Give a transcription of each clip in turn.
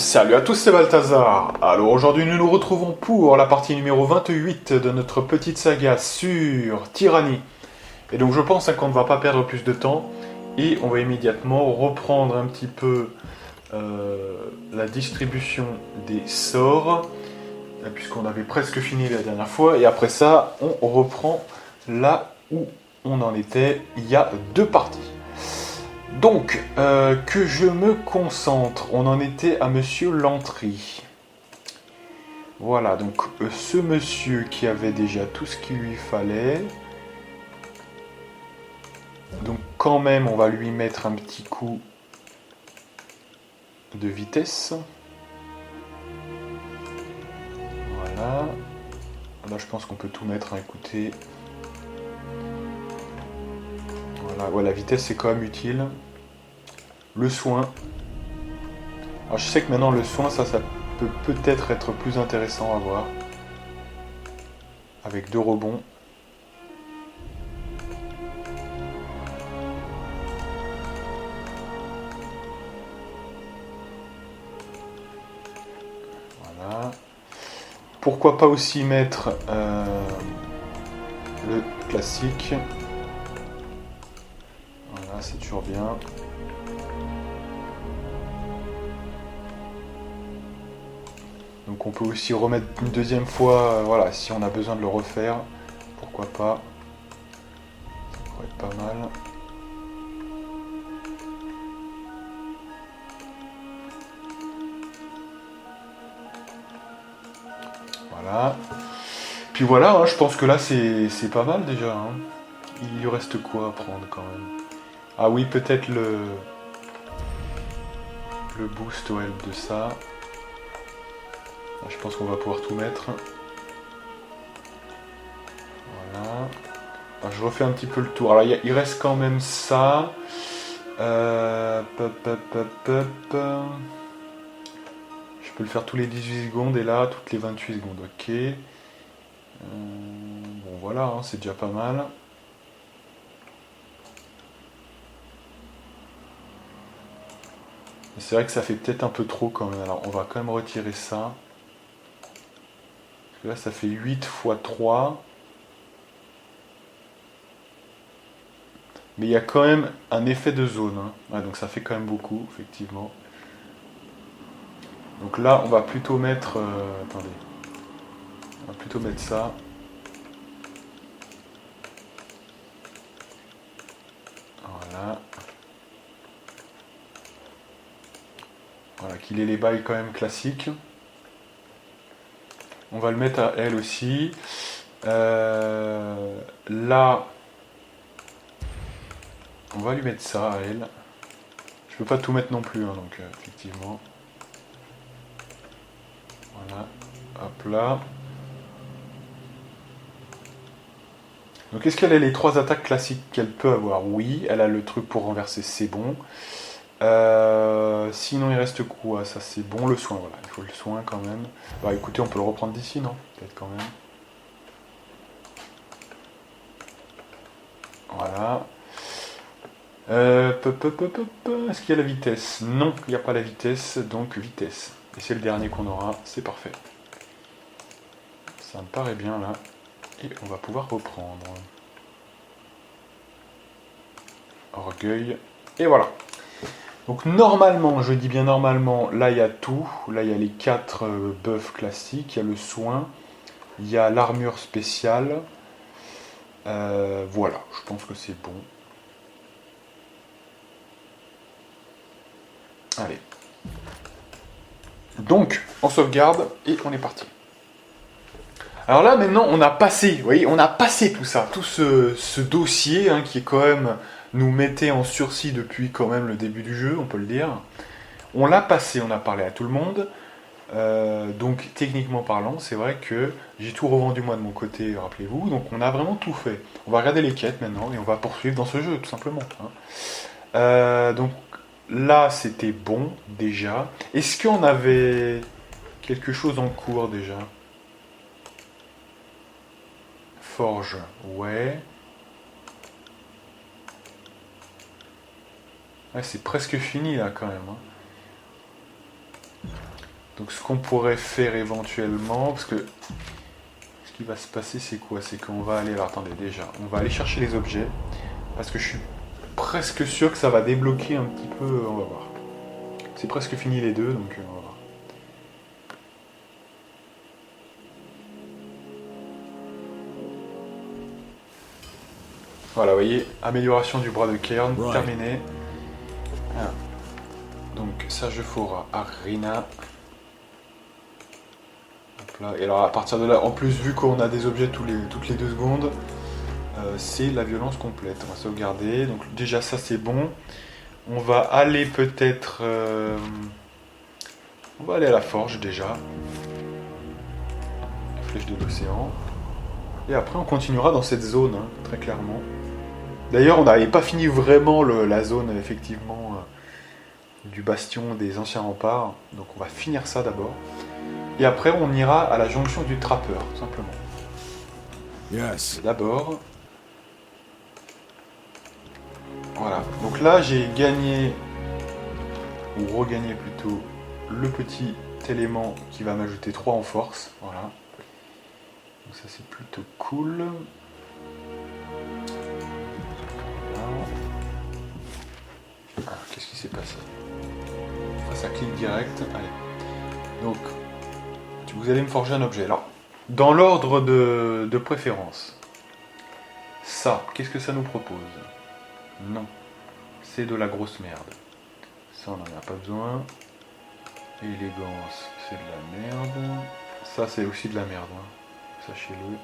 Salut à tous, c'est Balthazar. Alors aujourd'hui nous nous retrouvons pour la partie numéro 28 de notre petite saga sur Tyrannie. Et donc je pense qu'on ne va pas perdre plus de temps et on va immédiatement reprendre un petit peu la distribution des sorts, puisqu'on avait presque fini la dernière fois. Et après ça, on reprend là où on en était il y a deux parties. Donc, que je me concentre, on en était à Monsieur Lantry. Voilà, donc ce monsieur qui avait déjà tout ce qu'il lui fallait. Donc quand même, on va lui mettre un petit coup de vitesse. Voilà. Là, je pense qu'on peut tout mettre, hein, écoutez. Voilà, ouais, la vitesse, c'est quand même utile. Le soin. Alors, je sais que maintenant, le soin, ça peut peut-être être plus intéressant à voir. Avec 2 rebonds. Voilà. Pourquoi pas aussi mettre le classique. Voilà, c'est toujours bien. Donc on peut aussi remettre une deuxième fois, voilà, si on a besoin de le refaire, pourquoi pas. Ça pourrait être pas mal. Voilà. Puis voilà, hein, je pense que là c'est pas mal déjà. Hein. Il lui reste quoi à prendre quand même? Ah oui, peut-être le boost ouais, de ça. Là, je pense qu'on va pouvoir tout mettre. Voilà. Alors, je refais un petit peu le tour. Alors il reste quand même ça. Je peux le faire tous les 18 secondes et là toutes les 28 secondes. Ok. Bon voilà, hein, c'est déjà pas mal. C'est vrai que ça fait peut-être un peu trop quand même. Alors on va quand même retirer ça. Parce que là ça fait 8 x 3. Mais il y a quand même un effet de zone. Hein. Ouais, donc ça fait quand même beaucoup, effectivement. Donc là on va plutôt mettre... attendez. On va plutôt mettre ça. Voilà. Voilà, qu'il ait les bails quand même classiques. On va le mettre à elle aussi. Là, on va lui mettre ça à elle. Je peux pas tout mettre non plus, hein, donc effectivement. Voilà, hop là. Donc est-ce qu'elle a les 3 attaques classiques qu'elle peut avoir? Oui, elle a le truc pour renverser, c'est bon. Sinon il reste quoi? Ça c'est bon, le soin, voilà, il faut le soin quand même. Bah écoutez, on peut le reprendre d'ici, non? Peut-être quand même. Voilà. Est-ce qu'il y a la vitesse? Non, il n'y a pas la vitesse, donc vitesse. Et c'est le dernier qu'on aura, c'est parfait. Ça me paraît bien là. Et on va pouvoir reprendre. Orgueil. Et voilà. Donc normalement, je dis bien normalement, là il y a tout. Là il y a les 4 buffs classiques, il y a le soin, il y a l'armure spéciale. Voilà, je pense que c'est bon. Allez. Donc, on sauvegarde et on est parti. Alors là, maintenant, on a passé, vous voyez, on a passé tout ça, tout ce dossier hein, qui est quand même nous mettait en sursis depuis quand même le début du jeu, on peut le dire. On l'a passé, on a parlé à tout le monde. Donc techniquement parlant, c'est vrai que j'ai tout revendu moi de mon côté, rappelez-vous. Donc on a vraiment tout fait. On va regarder les quêtes maintenant et on va poursuivre dans ce jeu, tout simplement. Hein. Donc là, c'était bon déjà. Est-ce qu'on avait quelque chose en cours déjà? Forge, ouais. Ouais, c'est presque fini là quand même. Hein. Donc ce qu'on pourrait faire éventuellement, parce que ce qui va se passer c'est quoi? C'est qu'on va aller, alors attendez déjà, on va aller chercher les objets, parce que je suis presque sûr que ça va débloquer un petit peu, on va voir. C'est presque fini les deux, donc on va voir. Voilà, vous voyez, amélioration du bras de Cairn, terminé. Ah. Donc ça je ferai à Rina. Là. Et alors à partir de là, en plus vu qu'on a des objets toutes les 2 secondes, c'est la violence complète. On va sauvegarder. Donc déjà ça c'est bon. On va aller peut-être... on va aller à la forge déjà. La flèche de l'océan. Et après on continuera dans cette zone, hein, très clairement. D'ailleurs on n'avait pas fini vraiment la zone effectivement du bastion des anciens remparts. Donc on va finir ça d'abord. Et après, on ira à la jonction du trappeur, tout simplement. Yes. D'abord. Voilà. Donc là, j'ai gagné, ou regagné plutôt, le petit élément qui va m'ajouter 3 en force. Voilà. Donc ça, c'est plutôt cool. Voilà. Ah, qu'est-ce qui s'est passé? Ça clique direct. Allez. Donc... vous allez me forger un objet. Alors, dans l'ordre de préférence, ça, qu'est-ce que ça nous propose? Non, c'est de la grosse merde. Ça, on n'en a pas besoin. Élégance, c'est de la merde. Ça, c'est aussi de la merde, hein. Sachez-le.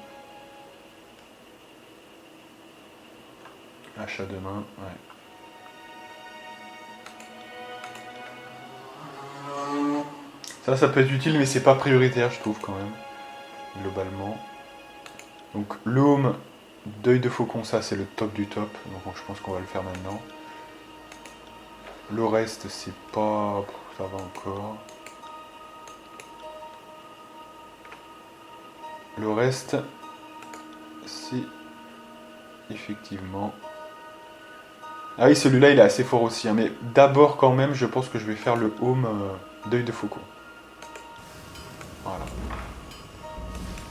Achat de main, ouais. Ça peut être utile, mais c'est pas prioritaire, je trouve, quand même, globalement. Donc, le home d'œil de faucon, ça, c'est le top du top. Donc, je pense qu'on va le faire maintenant. Le reste, c'est pas... ça va encore. Le reste, c'est... effectivement... ah oui, celui-là, il est assez fort aussi. Hein, mais d'abord, quand même, je pense que je vais faire le home d'œil de faucon. Voilà.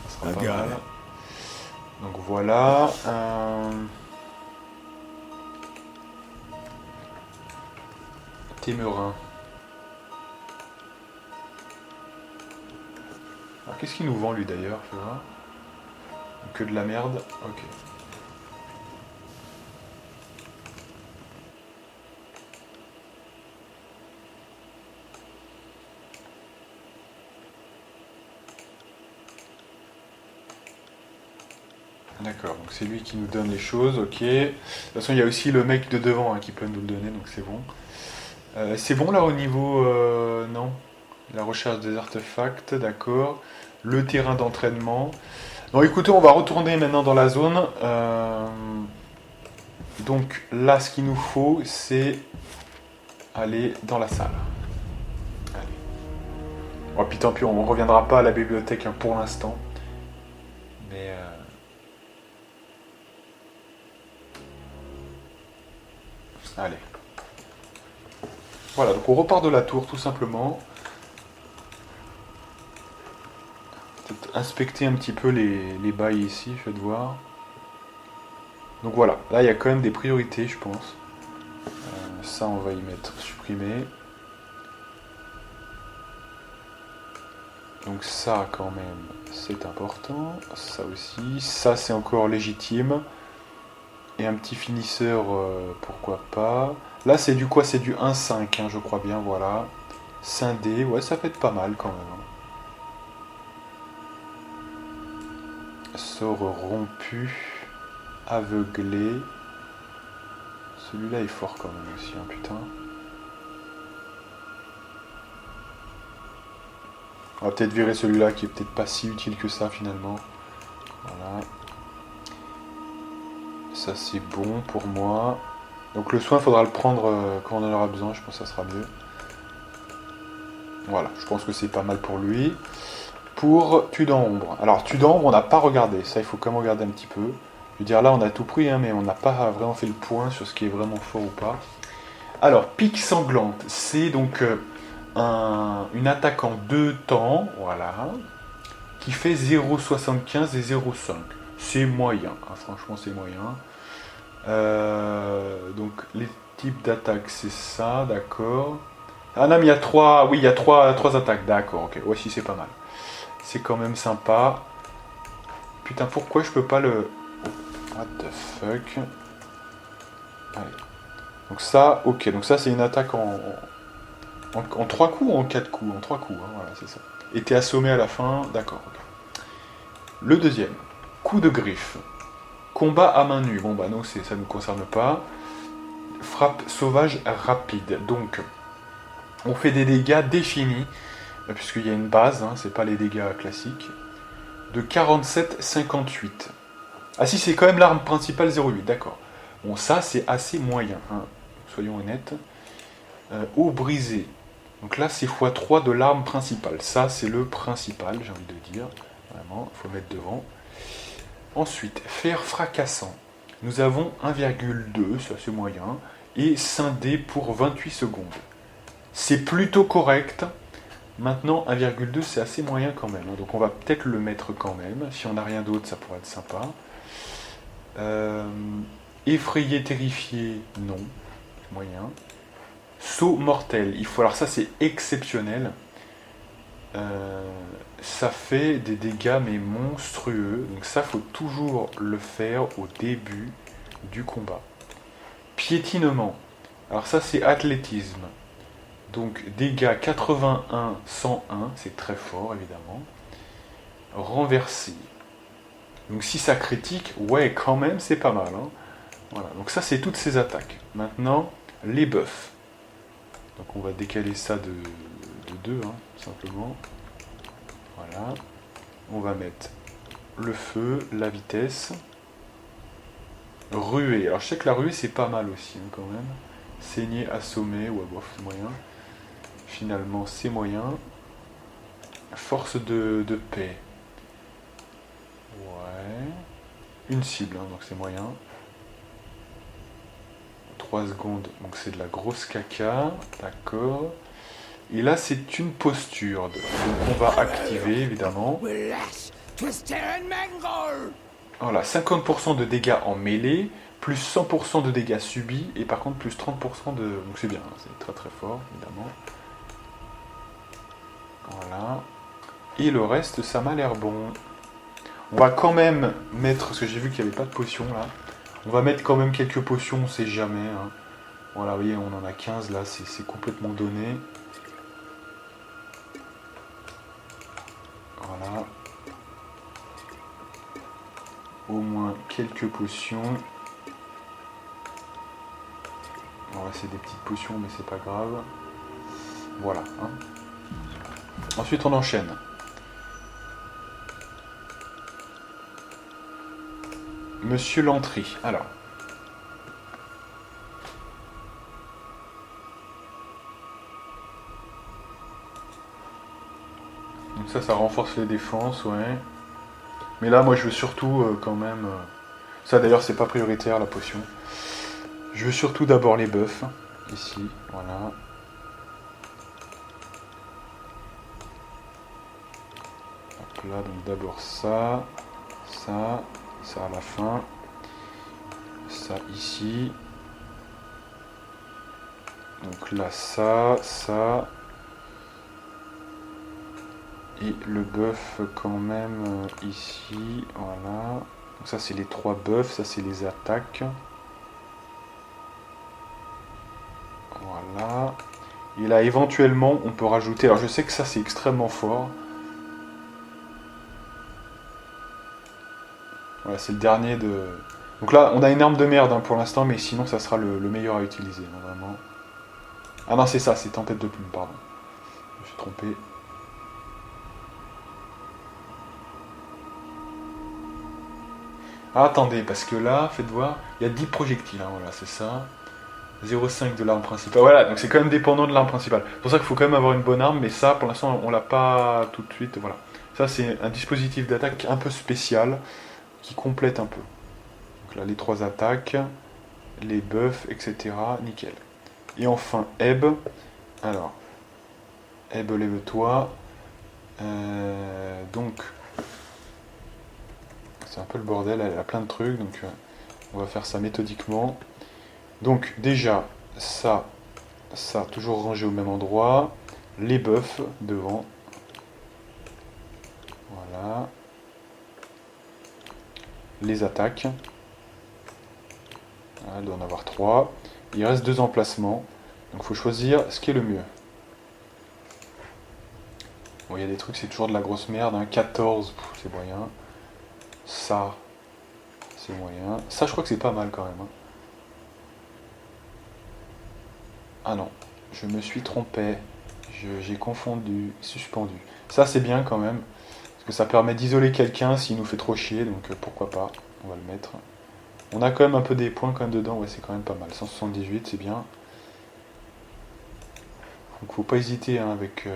Ça sera pas mal. Donc voilà. Témerin. Alors qu'est-ce qu'il nous vend lui d'ailleurs? Fais voir. Que de la merde. Ok. D'accord, donc c'est lui qui nous donne les choses, ok. De toute façon, il y a aussi le mec de devant hein, qui peut nous le donner, donc c'est bon. C'est bon là au niveau... non. La recherche des artefacts, d'accord. Le terrain d'entraînement. Donc écoutez, on va retourner maintenant dans la zone. Donc là, ce qu'il nous faut, c'est aller dans la salle. Allez. Oh, puis tant pis, on ne reviendra pas à la bibliothèque hein, pour l'instant. Mais... allez. Voilà, donc on repart de la tour tout simplement. Peut-être inspecter un petit peu les bails ici, faites voir. Donc voilà, là il y a quand même des priorités je pense. Ça on va y mettre supprimer. Donc ça quand même c'est important. Ça aussi, ça c'est encore légitime. Et un petit finisseur, pourquoi pas. Là, c'est du quoi? C'est du 1,5, hein, je crois bien, voilà. Scindé, ouais, ça peut être pas mal quand même. Sort rompu, aveuglé. Celui-là est fort quand même aussi, hein, putain. On va peut-être virer celui-là qui est peut-être pas si utile que ça finalement. Voilà. Ça c'est bon pour moi. Donc le soin, il faudra le prendre quand on en aura besoin, je pense que ça sera mieux. Voilà, je pense que c'est pas mal pour lui. Pour Tudan Ombre. Alors Tudan Ombre, on n'a pas regardé, ça il faut quand même regarder un petit peu. Je veux dire là on a tout pris, hein, mais on n'a pas vraiment fait le point sur ce qui est vraiment fort ou pas. Alors, pique sanglante, c'est donc une attaque en 2 temps, voilà, qui fait 0,75 et 0,5. C'est moyen, hein, franchement c'est moyen. Donc les types d'attaques c'est ça, d'accord. Ah non mais il y a 3, oui il y a 3 attaques, d'accord, ok, ouais si c'est pas mal. C'est quand même sympa. Putain pourquoi je peux pas le... What the fuck. Allez. Donc ça, ok, donc ça c'est une attaque en 3 coups ou en 4 coups? En 3 coups, hein, voilà c'est ça. Et t'es assommé à la fin, d'accord, ok. Le deuxième, coup de griffe. Combat à main nue, bon bah non, ça ne nous concerne pas. Frappe sauvage rapide, donc on fait des dégâts définis, puisqu'il y a une base, hein, c'est pas les dégâts classiques, de 47-58. Ah si, c'est quand même l'arme principale 0,8, d'accord. Bon, ça c'est assez moyen, hein, soyons honnêtes. Eau brisée, donc là c'est x3 de l'arme principale, ça c'est le principal, j'ai envie de dire, vraiment, il faut le mettre devant. Ensuite, fer fracassant. Nous avons 1,2, c'est assez moyen, et scindé pour 28 secondes. C'est plutôt correct. Maintenant, 1,2, c'est assez moyen quand même. Donc on va peut-être le mettre quand même. Si on n'a rien d'autre, ça pourrait être sympa. Effrayé, terrifié, non. Moyen. Saut mortel. Il faut, alors ça, c'est exceptionnel. Ça fait des dégâts mais monstrueux, donc ça faut toujours le faire au début du combat. Piétinement, alors ça c'est athlétisme, donc dégâts 81, 101, c'est très fort évidemment. Renversé, donc si ça critique, ouais quand même c'est pas mal, hein. Voilà, donc ça c'est toutes ces attaques. Maintenant les buffs, donc on va décaler ça de 2 hein, simplement. Voilà, on va mettre le feu, la vitesse, ruée. Alors je sais que la ruée c'est pas mal aussi hein, quand même. Saigner, assommer, ouais bof, c'est moyen. Finalement c'est moyen. Force de paix. Ouais. Une cible, hein, donc c'est moyen. 3 secondes, donc c'est de la grosse caca, d'accord. Et là, c'est une posture. Donc, on va activer, évidemment. Voilà, 50% de dégâts en mêlée, plus 100% de dégâts subis, et par contre, plus 30% de... Donc c'est bien, hein, c'est très très fort, évidemment. Voilà. Et le reste, ça m'a l'air bon. On va quand même mettre... Parce que j'ai vu qu'il n'y avait pas de potions, là. On va mettre quand même quelques potions, on sait jamais. Hein. Voilà, vous voyez, on en a 15, là, c'est complètement donné. Voilà. Au moins quelques potions. Bon, là c'est des petites potions mais c'est pas grave. Voilà. Hein. Ensuite on enchaîne. Monsieur Lantry. Alors. Donc ça renforce les défenses, ouais. Mais là, moi, je veux surtout quand même... Ça, d'ailleurs, c'est pas prioritaire, la potion. Je veux surtout d'abord les buffs. Ici, voilà. Hop là, donc d'abord ça. Ça. Ça à la fin. Ça ici. Donc là, ça. Et le buff quand même ici, voilà. Donc ça c'est les 3 buffs, ça c'est les attaques. Voilà. Et là éventuellement on peut rajouter, alors je sais que ça c'est extrêmement fort. Voilà, c'est le dernier de... Donc là on a une arme de merde hein, pour l'instant, mais sinon ça sera le meilleur à utiliser, hein, vraiment. Ah non c'est ça, c'est tempête de plume, pardon. Je me suis trompé. Ah, attendez, parce que là, faites voir, il y a 10 projectiles, hein, voilà, c'est ça. 0,5 de l'arme principale. Voilà, donc c'est quand même dépendant de l'arme principale. C'est pour ça qu'il faut quand même avoir une bonne arme, mais ça, pour l'instant, on l'a pas tout de suite, voilà. Ça, c'est un dispositif d'attaque un peu spécial, qui complète un peu. Donc là, les 3 attaques, les buffs, etc. Nickel. Et enfin, Ebb. Alors, Ebe, lève-toi. Donc, c'est un peu le bordel, elle a plein de trucs, donc on va faire ça méthodiquement. Donc, déjà, ça, toujours rangé au même endroit. Les buffs devant. Voilà. Les attaques. Voilà, il doit en avoir 3. Il reste 2 emplacements. Donc il faut choisir ce qui est le mieux. Bon, il y a des trucs, c'est toujours de la grosse merde. Hein. 14, c'est moyen. Ça, c'est moyen. Ça, je crois que c'est pas mal quand même. Hein. Ah non, je me suis trompé. J'ai confondu, suspendu. Ça, c'est bien quand même. Parce que ça permet d'isoler quelqu'un s'il nous fait trop chier. Donc pourquoi pas, on va le mettre. On a quand même un peu des points quand même dedans. Ouais, c'est quand même pas mal. 178, c'est bien. Donc faut pas hésiter hein, avec...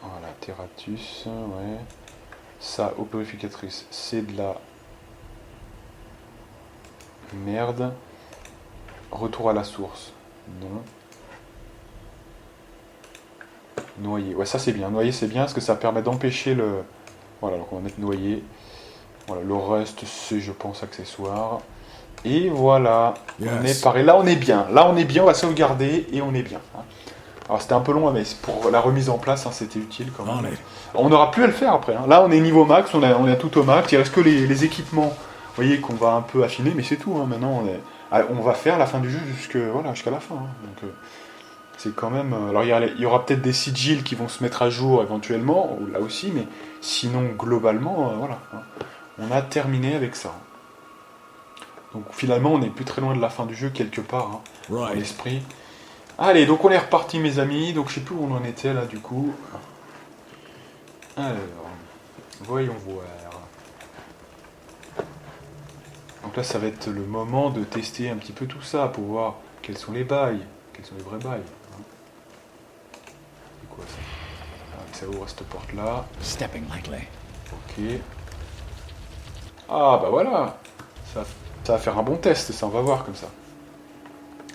Voilà, Terratus, ouais. Ça, eau purificatrice, c'est de la merde. Retour à la source, non. Noyer, ouais ça c'est bien. Noyer c'est bien parce que ça permet d'empêcher le... Voilà, donc on va mettre noyer. Voilà, le reste c'est je pense accessoire. Et voilà, on est pareil. Là on est bien, on va sauvegarder et on est bien. Hein. Alors c'était un peu long, mais pour la remise en place, hein, c'était utile quand même. On n'aura plus à le faire après. Hein. Là on est niveau max, on est tout au max. Il reste que les équipements, vous voyez, qu'on va un peu affiner, mais c'est tout. Hein. Maintenant on va faire la fin du jeu jusqu'à la fin. Hein. Donc c'est quand même... Alors il y aura peut-être des sigils qui vont se mettre à jour éventuellement, là aussi, mais sinon globalement, voilà. Hein. On a terminé avec ça. Donc finalement, on n'est plus très loin de la fin du jeu, quelque part, hein, dans l'esprit. Allez, donc on est reparti, mes amis. Donc je sais plus où on en était, là, du coup. Alors, voyons voir. Donc là, ça va être le moment de tester un petit peu tout ça, pour voir quels sont les bails, quels sont les vrais bails. Hein. C'est quoi ça? Ah, ça ouvre cette porte-là. Ok. Ah, bah voilà. Ça va faire un bon test, ça, on va voir comme ça.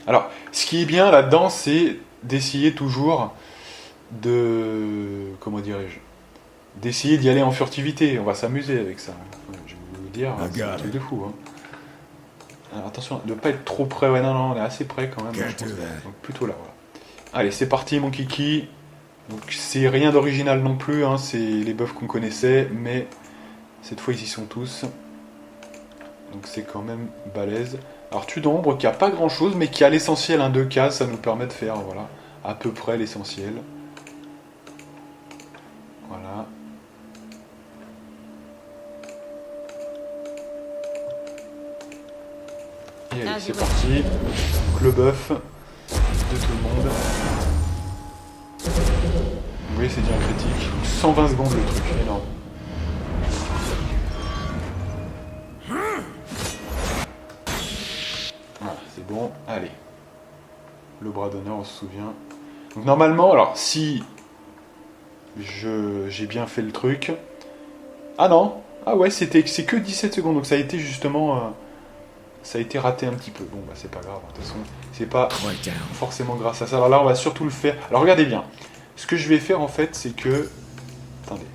Alors, ce qui est bien là-dedans, c'est d'essayer toujours de... Comment dirais-je? D'essayer d'y aller en furtivité. On va s'amuser avec ça. Je vais vous dire, c'est un truc de fou. Hein. Alors, attention, de ne pas être trop près. Ouais, non, on est assez près quand même. Hein, donc plutôt là, voilà. Allez, c'est parti, mon kiki. Donc, c'est rien d'original non plus. Hein, c'est les buffs qu'on connaissait, mais cette fois, ils y sont tous. Donc c'est quand même balèze. Alors tue d'ombre qui a pas grand chose mais qui a l'essentiel, hein, 2 cases, ça nous permet de faire voilà, à peu près l'essentiel. Voilà. Et allez, c'est parti. Donc le buff de tout le monde. Vous voyez, c'est déjà critique. 120 secondes le truc, énorme. C'est bon, allez. Le bras d'honneur, on se souvient. Donc normalement, alors si j'ai bien fait le truc... Ah non. Ah ouais, c'est que 17 secondes, donc ça a été justement... ça a été raté un petit peu. Bon, bah c'est pas grave, de toute façon, c'est pas forcément grâce à ça. Alors là, on va surtout le faire. Alors regardez bien. Ce que je vais faire en fait, c'est que... Attendez.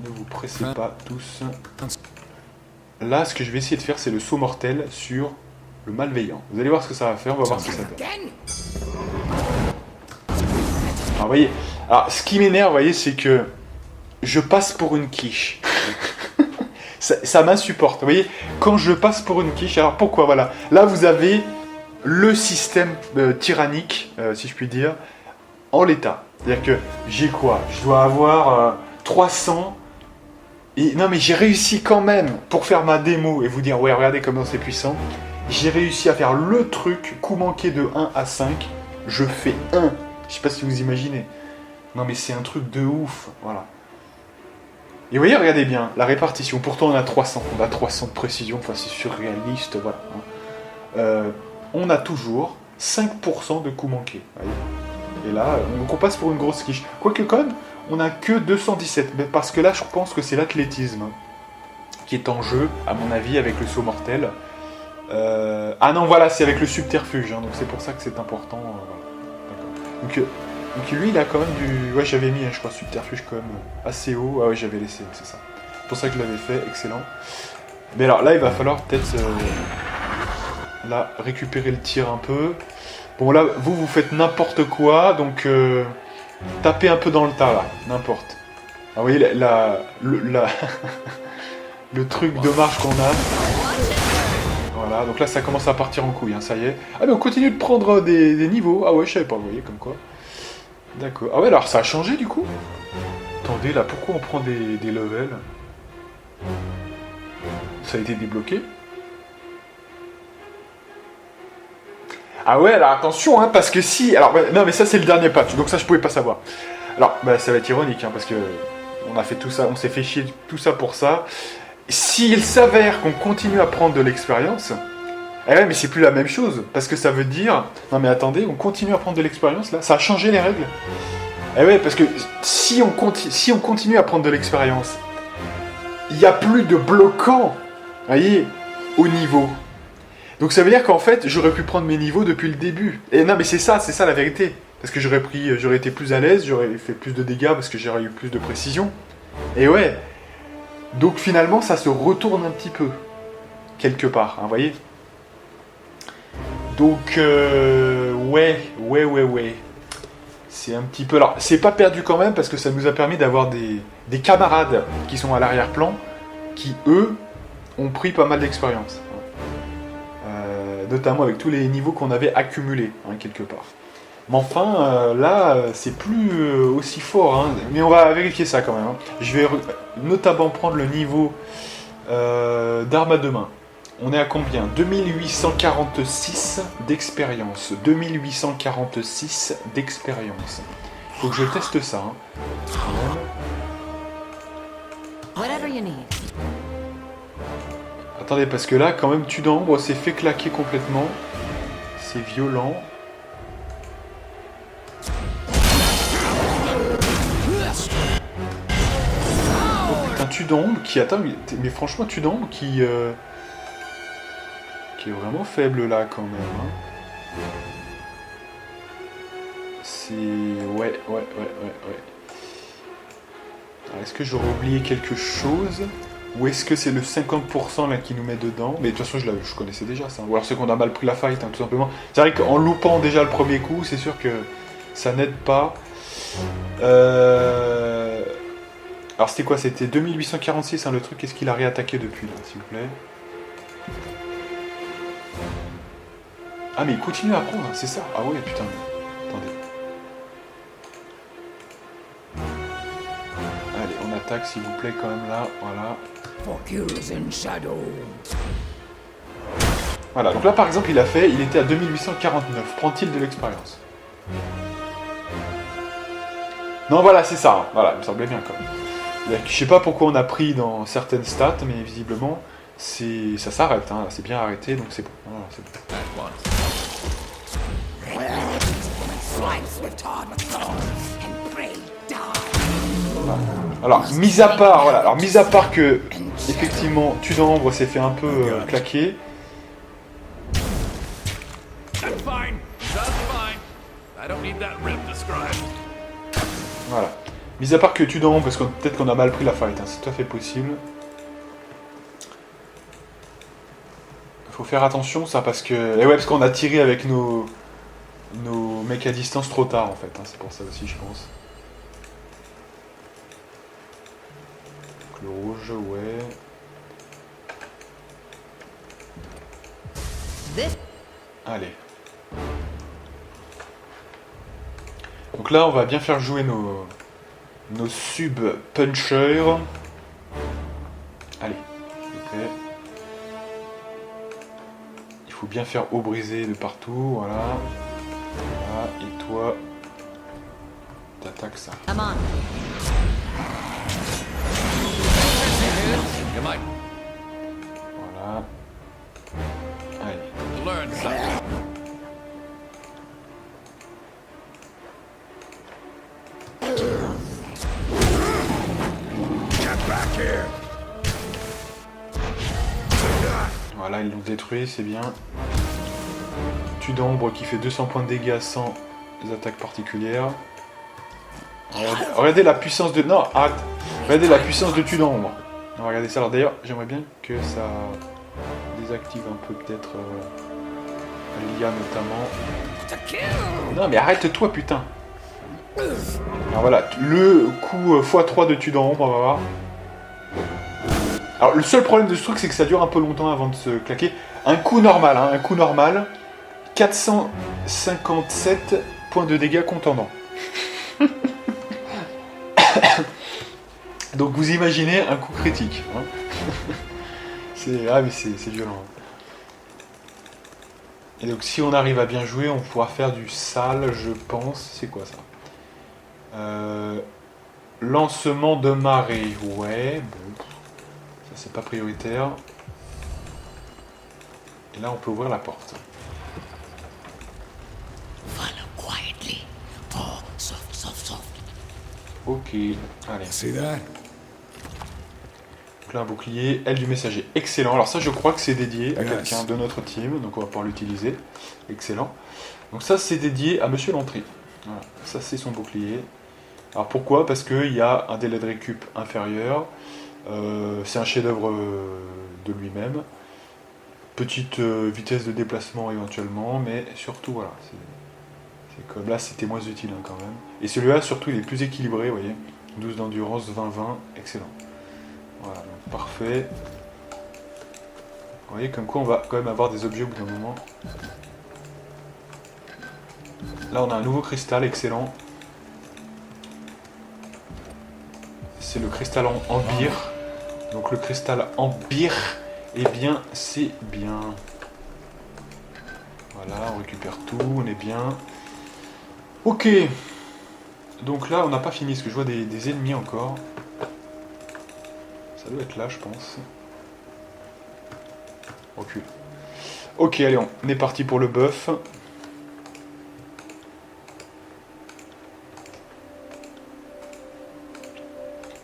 Ne vous pressez pas tous. Là, ce que je vais essayer de faire, c'est le saut mortel sur... le malveillant. Vous allez voir ce que ça va faire, on va voir ce que ça donne. Alors, vous voyez, alors, ce qui m'énerve, vous voyez, c'est que je passe pour une quiche. ça m'insupporte. Vous voyez, quand je passe pour une quiche, alors pourquoi, voilà. Là, vous avez le système tyrannique, si je puis dire, en l'état. C'est-à-dire que j'ai quoi? Je dois avoir 300... Et, non, mais j'ai réussi quand même, pour faire ma démo et vous dire, ouais, regardez comment c'est puissant. J'ai réussi à faire le truc, coup manqué de 1 à 5, je fais 1. Je sais pas si vous imaginez. Non mais c'est un truc de ouf, voilà. Et vous voyez, regardez bien, la répartition. Pourtant on a 300, on a 300 de précision, enfin c'est surréaliste, voilà. On a toujours 5% de coups manqués, voyez. Et là, donc on passe pour une grosse quiche. Quoique quand même, on a que 217, mais parce que là je pense que c'est l'athlétisme qui est en jeu, à mon avis, avec le saut mortel. Ah non, voilà, c'est avec le subterfuge, hein, donc c'est pour ça que c'est important. Voilà. D'accord. Donc lui, il a quand même du... Ouais, j'avais mis, hein, je crois, subterfuge quand même assez haut. Ah ouais, j'avais laissé, c'est ça. C'est pour ça que je l'avais fait, excellent. Mais alors là, il va falloir peut-être... là, récupérer le tir un peu. Bon, là, vous faites n'importe quoi, donc... tapez un peu dans le tas, là, n'importe. Ah, vous voyez, le truc de marche qu'on a... Voilà, donc là ça commence à partir en couille, hein, ça y est. Ah mais on continue de prendre des niveaux. Ah ouais, je savais pas, vous voyez, comme quoi. D'accord. Ah ouais, alors ça a changé du coup. Attendez, là, pourquoi on prend des levels? Ça a été débloqué. Ah ouais, alors attention, hein, parce que si... Alors, non mais ça c'est le dernier patch, donc ça je pouvais pas savoir. Alors, bah, ça va être ironique, hein, parce que on a fait tout ça, on s'est fait chier tout ça pour ça. S'il s'avère qu'on continue à prendre de l'expérience, eh ouais, mais c'est plus la même chose, parce que ça veut dire... Non mais attendez, on continue à prendre de l'expérience, là. Ça a changé les règles. Eh ouais, parce que si on continue à prendre de l'expérience, il n'y a plus de bloquant, vous voyez, au niveau. Donc ça veut dire qu'en fait, j'aurais pu prendre mes niveaux depuis le début. Et non mais c'est ça la vérité. Parce que j'aurais été plus à l'aise, j'aurais fait plus de dégâts, parce que j'aurais eu plus de précision. Et ouais... Donc finalement, ça se retourne un petit peu, quelque part, hein, vous voyez. Donc, ouais. C'est un petit peu... Alors, c'est pas perdu quand même, parce que ça nous a permis d'avoir des camarades qui sont à l'arrière-plan, qui, eux, ont pris pas mal d'expérience. Notamment avec tous les niveaux qu'on avait accumulés, hein, quelque part. Mais enfin, là, c'est plus aussi fort, hein. Mais on va vérifier ça quand même. Hein. Je vais notamment prendre le niveau d'armes à deux mains. On est à combien? 2846 d'expérience. 2846 d'expérience. Faut que je teste ça. Hein. Whatever you need. Attendez, parce que là, quand même, Tudambre s'est fait claquer complètement. C'est violent. Tudambre qui atteint, mais franchement Tudambre qui est vraiment faible là quand même. Hein. C'est... Ouais. Est-ce que j'aurais oublié quelque chose? Ou est-ce que c'est le 50% là qui nous met dedans? Mais de toute façon je connaissais déjà ça. Ou alors c'est qu'on a mal pris la fight, hein, tout simplement. C'est vrai qu'en loupant déjà le premier coup, c'est sûr que ça n'aide pas. Alors c'était quoi? C'était 2846 hein, le truc, est-ce qu'il a réattaqué depuis là, s'il vous plaît? Ah mais il continue à prendre, c'est ça? Ah ouais putain, attendez. Allez, on attaque s'il vous plaît quand même là, voilà. Voilà, donc là par exemple il était à 2849, prend-il de l'expérience? Non voilà, c'est ça, hein. Voilà, il me semblait bien quand même. Je sais pas pourquoi on a pris dans certaines stats, mais visiblement, ça s'arrête, hein. C'est bien arrêté, donc c'est bon. Voilà, c'est bon. Voilà. Alors, mis à part que, effectivement, Tudambre s'est fait un peu claquer. Voilà. Mis à part que Tudambre, parce que peut-être qu'on a mal pris la fight, hein, c'est tout à fait possible. Il faut faire attention, ça, parce que... Et ouais, parce qu'on a tiré avec nos mecs à distance trop tard, en fait. Hein, c'est pour ça aussi, je pense. Donc, le rouge, ouais. Allez. Donc là, on va bien faire jouer nos sub-punchers. Allez, s'il vous plaît. Il faut bien faire eau brisée de partout, voilà. Voilà, et toi, t'attaques ça. Voilà. Allez. Voilà, ils l'ont détruit, c'est bien. Tue d'ombre qui fait 200 points de dégâts sans attaques particulières. Regardez la puissance de... Non, arrête. Regardez la puissance de tue d'ombre. On va regarder ça. Alors d'ailleurs, j'aimerais bien que ça désactive un peu peut-être l'IA notamment. Non mais arrête-toi putain. Alors voilà, le coup x3 de tue d'ombre, on va voir. Alors le seul problème de ce truc c'est que ça dure un peu longtemps avant de se claquer. Un coup normal, hein, un coup normal, 457 points de dégâts contendants. Donc vous imaginez un coup critique. Hein. Mais c'est violent. Et donc si on arrive à bien jouer, on pourra faire du sale, je pense. C'est quoi ça lancement de marée. Ouais, bon. Ça c'est pas prioritaire. Et là on peut ouvrir la porte. Ok, allez. See that? Donc là un bouclier, aile du messager. Excellent. Alors ça je crois que c'est dédié à Yes. quelqu'un de notre team, donc on va pouvoir l'utiliser. Excellent. Donc ça c'est dédié à Monsieur Lantry. Voilà. Ça c'est son bouclier. Alors pourquoi? Parce qu'il y a un délai de récup inférieur. C'est un chef-d'œuvre de lui-même. Petite vitesse de déplacement éventuellement, mais surtout voilà. C'est comme là c'était moins utile hein, quand même. Et celui-là surtout il est plus équilibré, vous voyez. 12 d'endurance, 20-20, excellent. Voilà, donc parfait. Vous voyez comme quoi on va quand même avoir des objets au bout d'un moment. Là on a un nouveau cristal, excellent. C'est le cristal en Ambir. Donc le cristal Ambir, eh bien c'est bien. Voilà, on récupère tout, on est bien. Ok. Donc là on n'a pas fini, parce que je vois des ennemis encore. Ça doit être là je pense. Recule. Ok, allez, on est parti pour le buff.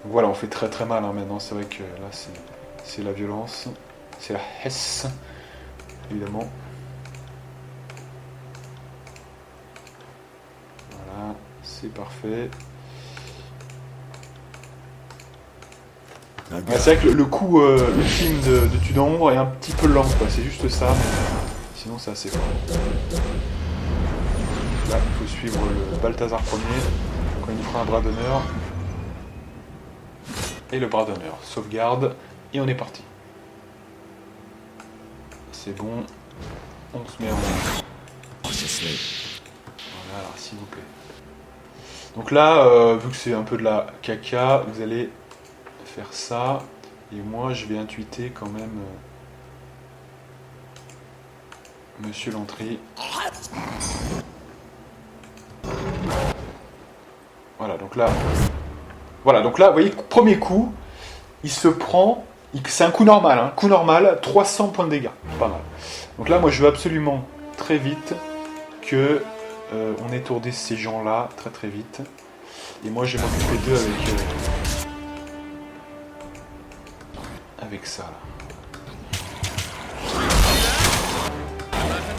Voilà, on fait très très mal hein, maintenant, c'est vrai que là c'est la violence, c'est la hesse, évidemment. Voilà, c'est parfait. Ouais, c'est vrai que le coup ultime de tue d'ombre est un petit peu lent, quoi. C'est juste ça, mais sinon c'est assez fort. Là, il faut suivre le Balthazar premier, quand il nous fera un bras d'honneur. Et le bras d'honneur. Sauvegarde, et on est parti. C'est bon, on se met en... Voilà, alors s'il vous plaît. Donc là, vu que c'est un peu de la caca, vous allez faire ça, et moi je vais intuiter quand même Monsieur Lantry. Voilà, donc là, vous voyez, premier coup, il se prend, c'est un coup normal, hein, coup normal, 300 points de dégâts, pas mal. Donc là, moi je veux absolument très vite que on étourdisse ces gens-là très très vite, et moi je vais m'occuper d'eux avec ça là.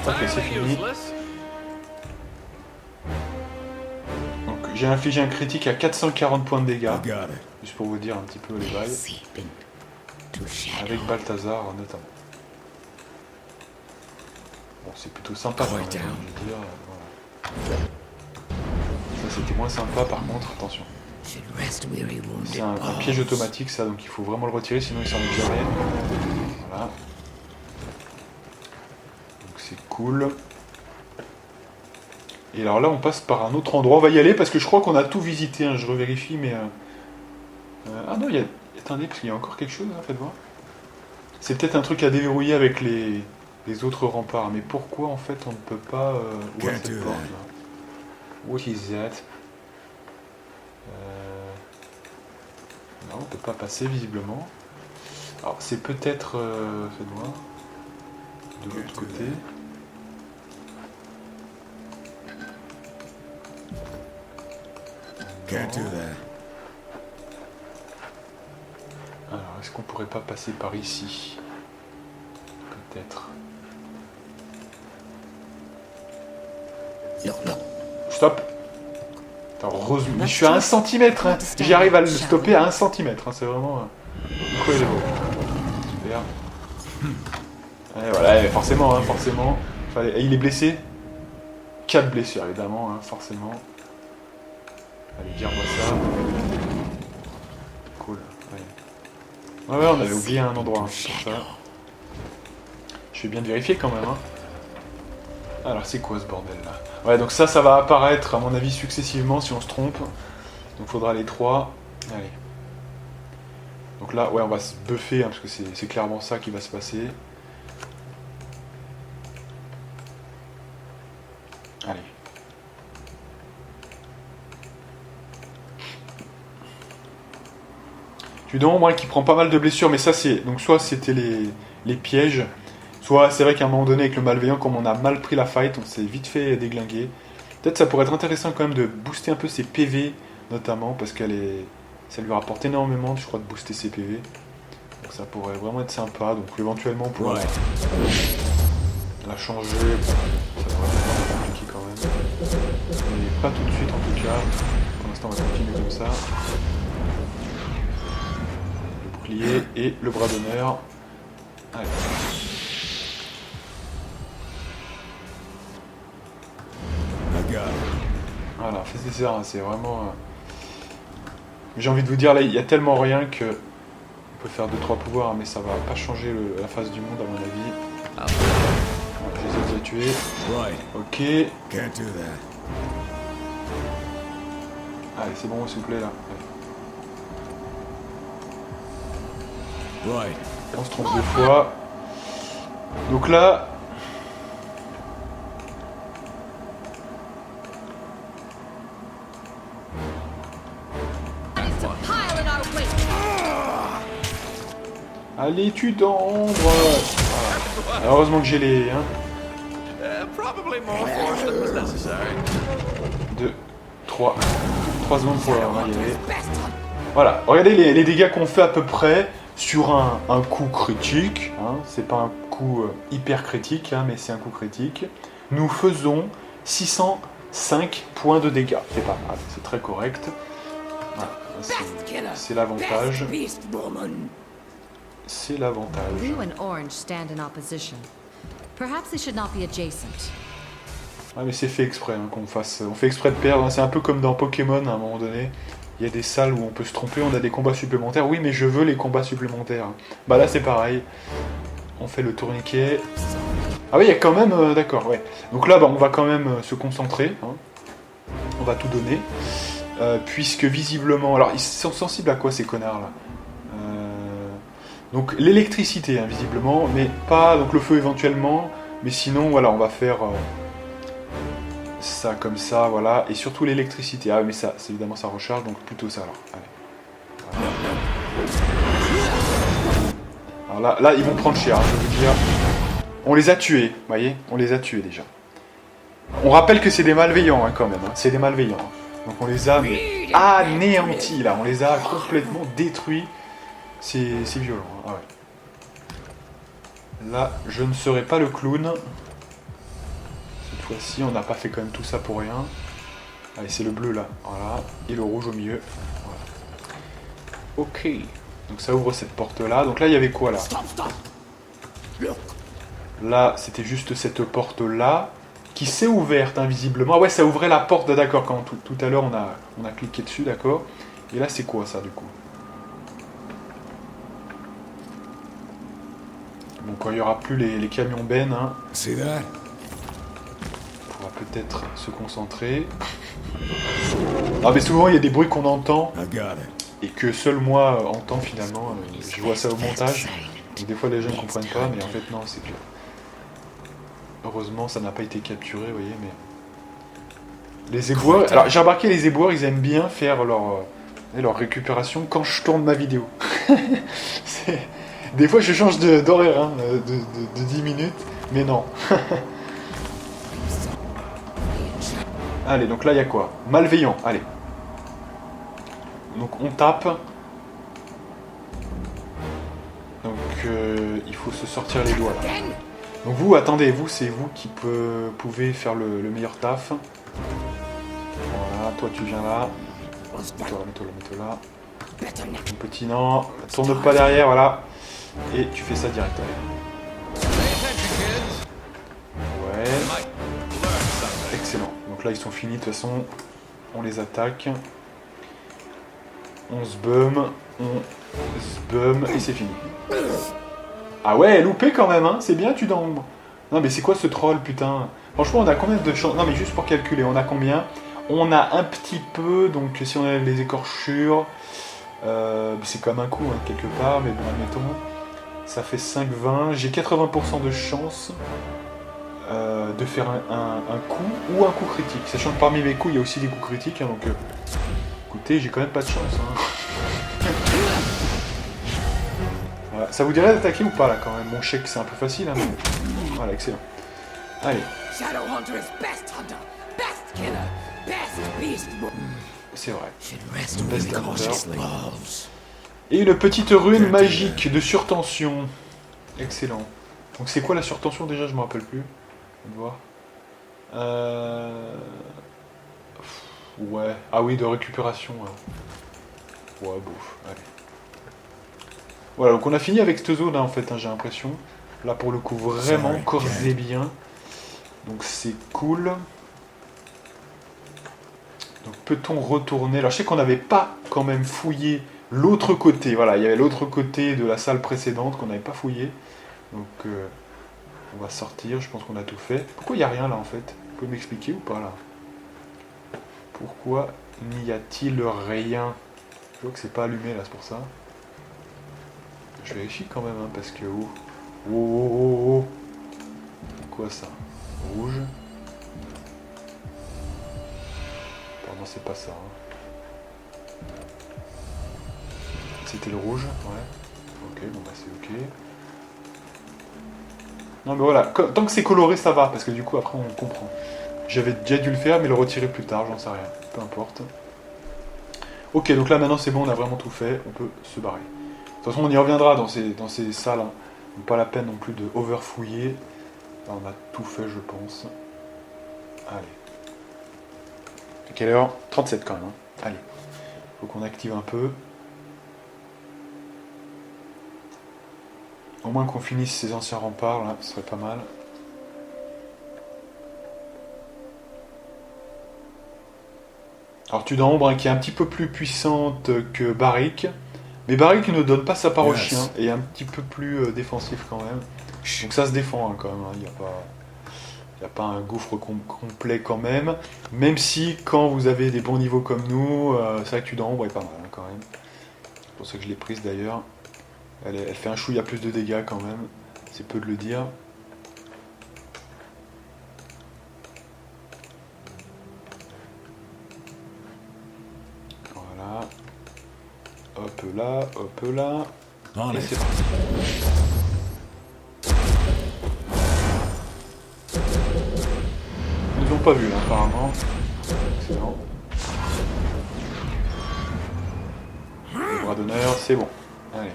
Ok, c'est fini. Donc j'ai infligé un critique à 440 points de dégâts, I got it. juste pour vous dire un petit peu les bails, avec Balthazar notamment. Bon, c'est plutôt sympa quand même, je veux dire, voilà. Ça c'était moins sympa par contre, attention. C'est un piège automatique ça, donc il faut vraiment le retirer, sinon il s'en est jamais. Voilà. Donc c'est cool. Et alors là on passe par un autre endroit, on va y aller parce que je crois qu'on a tout visité, hein. Je revérifie mais... Ah non, attendez, parce qu'il y a encore quelque chose, hein, faites voir. C'est peut-être un truc à déverrouiller avec les autres remparts, mais pourquoi en fait on ne peut pas ouvrir cette porte là? What is that? Non, on peut pas passer visiblement. Alors c'est peut-être faites voir, de l'autre côté. Can't do that. Alors est-ce qu'on pourrait pas passer par ici? peut-être. Stop. Attends, heureusement. Mais je suis à 1 centimètre. Hein. J'arrive à le stopper à 1 centimètre. Hein. C'est vraiment incroyable. Super. Et voilà, forcément, hein, forcément. Et il est blessé. 4 blessures, évidemment, hein, forcément. Allez, dire-moi ça. Cool. Ouais, on avait oublié un endroit, hein, c'est pour ça. Je vais bien vérifier quand même. Hein. Alors, c'est quoi ce bordel là? Ouais, donc ça va apparaître, à mon avis, successivement si on se trompe. Donc, faudra les 3. Allez. Donc là, ouais, on va se buffer, hein, parce que c'est clairement ça qui va se passer. Allez. Tu donnes moi qui prend pas mal de blessures, mais ça c'est... Donc soit c'était les pièges, soit c'est vrai qu'à un moment donné avec le malveillant, comme on a mal pris la fight, on s'est vite fait déglinguer. Peut-être ça pourrait être intéressant quand même de booster un peu ses PV, notamment, parce qu'elle est... Ça lui rapporte énormément, je crois, de booster ses PV. Donc ça pourrait vraiment être sympa, donc éventuellement on pourrait la changer. Ça devrait être compliqué quand même. Mais pas tout de suite en tout cas. Pour l'instant on va continuer comme ça. Le bouclier et le bras d'honneur. Allez. Voilà, c'est ça, c'est vraiment... J'ai envie de vous dire, là, il y a tellement rien que... On peut faire 2-3 pouvoirs, mais ça va pas changer la face du monde à mon avis. Voilà, je les ai tués. Ok. Allez, c'est bon, s'il vous plaît, là. Allez. On se trompe 2 fois. Donc là... Allez, tu d'ombre. Voilà. Heureusement que j'ai les... Hein. 2, 3. 3 secondes pour y aller. Voilà, regardez les dégâts qu'on fait à peu près sur un coup critique. Hein. C'est pas un coup hyper critique, hein, mais c'est un coup critique. Nous faisons 605 points de dégâts. C'est pas mal, c'est très correct. Voilà. C'est l'avantage. C'est l'avantage. Blue and orange stand in opposition. Perhaps they should not be adjacent. Ah mais c'est fait exprès hein, qu'on fasse. On fait exprès de perdre. C'est un peu comme dans Pokémon à un moment donné. Il y a des salles où on peut se tromper, on a des combats supplémentaires. Oui mais je veux les combats supplémentaires. Bah là c'est pareil. On fait le tourniquet. Ah oui il y a quand même... D'accord, ouais. Donc là bah, on va quand même se concentrer. Hein. On va tout donner. Puisque visiblement... Alors ils sont sensibles à quoi ces connards là? Donc l'électricité, hein, visiblement, mais pas donc le feu éventuellement, mais sinon voilà, on va faire ça comme ça, voilà, et surtout l'électricité. Ah mais ça, c'est évidemment ça recharge, donc plutôt ça alors. Allez. Voilà. Alors là, ils vont prendre cher, hein, je vais vous dire. On les a tués, vous voyez, on les a tués déjà. On rappelle que c'est des malveillants hein, quand même, hein. C'est des malveillants. Hein. Donc on les a anéantis là, on les a complètement détruits. C'est violent. Hein. Ah ouais. Là, je ne serai pas le clown. Cette fois-ci, on n'a pas fait quand même tout ça pour rien. Allez, c'est le bleu là. Voilà. Et le rouge au milieu. Voilà. Ok. Donc ça ouvre cette porte-là. Donc là, il y avait quoi là? Là, c'était juste cette porte-là qui s'est ouverte invisiblement. Ah ouais, ça ouvrait la porte, d'accord. Quand tout à l'heure, on a cliqué dessus, d'accord. Et là, c'est quoi ça du coup? Bon, quand il n'y aura plus les camions bennes, hein, on pourra peut-être se concentrer. Ah mais souvent il y a des bruits qu'on entend et que seul moi entends finalement. Je vois ça au montage. Donc, des fois les gens ne comprennent pas, mais en fait non, c'est que... Heureusement ça n'a pas été capturé, vous voyez, mais... Les éboueurs... Alors j'ai remarqué les éboueurs, ils aiment bien faire leur récupération quand je tourne ma vidéo. Des fois je change d'horaire, hein, de 10 minutes, mais non. Allez, donc là il y a quoi? Malveillant, allez. Donc on tape. Donc il faut se sortir les doigts là. Donc vous, attendez, vous, c'est vous qui pouvez faire le meilleur taf. Voilà, toi tu viens là. Mets-toi là, mets-toi là. Mon petit, non. Tourne pas derrière, voilà. Et tu fais ça direct. Allez. Ouais. Excellent. Donc là, ils sont finis, de toute façon. On les attaque. On se bum. Et c'est fini. Ah ouais, loupé quand même, hein. C'est bien, tu d'ombre. Non, mais c'est quoi ce troll, putain? Franchement, on a combien de chances? Non, mais juste pour calculer, on a combien? On a un petit peu, donc si on a les écorchures, c'est comme un coup, hein, quelque part, mais bon, admettons. Ça fait 5-20. J'ai 80% de chance de faire un coup ou un coup critique. Sachant que parmi mes coups, il y a aussi des coups critiques, hein, donc écoutez, j'ai quand même pas de chance. Hein. Voilà. Ça vous dirait d'attaquer ou pas là quand même? Mon chèque c'est un peu facile, hein, mais... Voilà, excellent. Allez. C'est vrai. Best Hunter. Et une petite rune magique de surtension. Excellent. Donc c'est quoi la surtension déjà? Je me rappelle plus. On va voir. Ouais. Ah oui, de récupération. Ouais, bouf. Allez. Voilà, donc on a fini avec cette zone, hein, en fait, hein, j'ai l'impression. Là, pour le coup, vraiment corps et bien. Donc c'est cool. Donc peut-on retourner? Alors je sais qu'on n'avait pas quand même fouillé l'autre côté. Voilà, il y avait l'autre côté de la salle précédente qu'on n'avait pas fouillé. Donc on va sortir, je pense qu'on a tout fait. Pourquoi il n'y a rien là en fait? Vous pouvez m'expliquer ou pas là? Pourquoi n'y a-t-il rien? Je vois que c'est pas allumé là, c'est pour ça. Je vérifie quand même, hein, parce que... Oh. Quoi ça? Rouge. Pardon, c'est pas ça. Hein. C'était le rouge, ouais. Ok, bon bah c'est ok. Non mais voilà, tant que c'est coloré ça va, parce que du coup après on comprend. J'avais déjà dû le faire, mais le retirer plus tard, j'en sais rien. Peu importe. Ok, donc là maintenant c'est bon, on a vraiment tout fait, on peut se barrer. De toute façon, on y reviendra dans ces salles. Hein. Donc, pas la peine non plus de overfouiller. Là, on a tout fait, je pense. Allez. À quelle heure? 37 quand même. Hein. Allez. Faut qu'on active un peu. Au moins qu'on finisse ces anciens remparts, là, ce serait pas mal. Alors, Tudor, hein, qui est un petit peu plus puissante que Barik. Mais Barik ne donne pas sa part au chien et est un petit peu plus défensif quand même. Donc ça se défend hein, quand même, il n'y a pas un gouffre complet quand même. Même si quand vous avez des bons niveaux comme nous, c'est vrai que Tudor est pas mal hein, quand même. C'est pour ça que je l'ai prise d'ailleurs. Elle fait un chouïa plus de dégâts quand même, c'est peu de le dire. Voilà. Hop là. Et c'est parti. Ils nous ont pas vu là, apparemment. Excellent. Le bras d'honneur, c'est bon. Allez.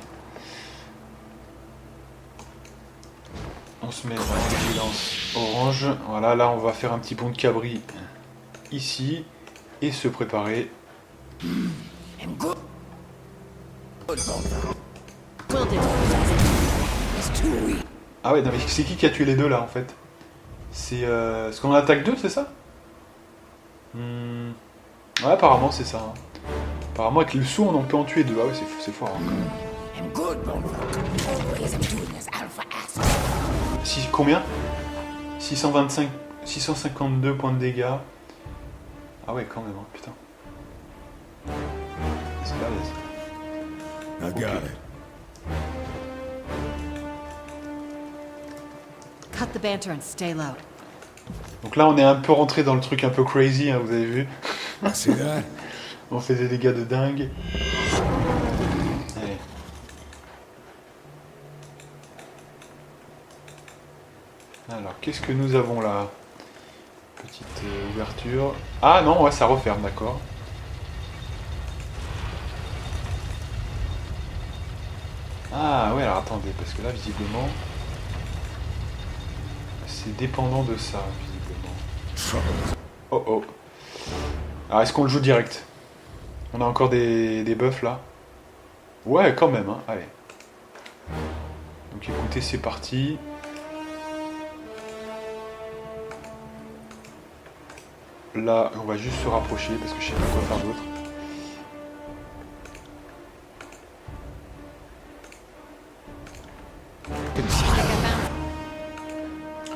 On se met dans la vigilance orange. Voilà, là on va faire un petit bond de cabri ici. Et se préparer. Ah ouais, non mais c'est qui a tué les deux là en fait? C'est est-ce qu'on en attaque deux, c'est ça? Ouais, apparemment c'est ça. Hein. Apparemment avec le saut on en peut en tuer deux. Ah ouais, c'est fort hein, quand même. Combien? 625, 652 points de dégâts. Ah ouais, quand même, hein, putain. C'est balèze. I got it. Cut the banter and stay low. Donc là, on est un peu rentré dans le truc un peu crazy, hein, vous avez vu. See that? On fait des dégâts de dingue. Allez. Alors, qu'est-ce que nous avons là? Petite ouverture. Ah non, ouais, ça referme, d'accord. Ah ouais, alors attendez, parce que là, visiblement... C'est dépendant de ça, visiblement. Oh oh. Alors, est-ce qu'on le joue direct? On a encore des buffs là? Ouais, quand même, hein. Allez. Donc écoutez, c'est parti. Là, on va juste se rapprocher parce que je sais pas quoi faire d'autre.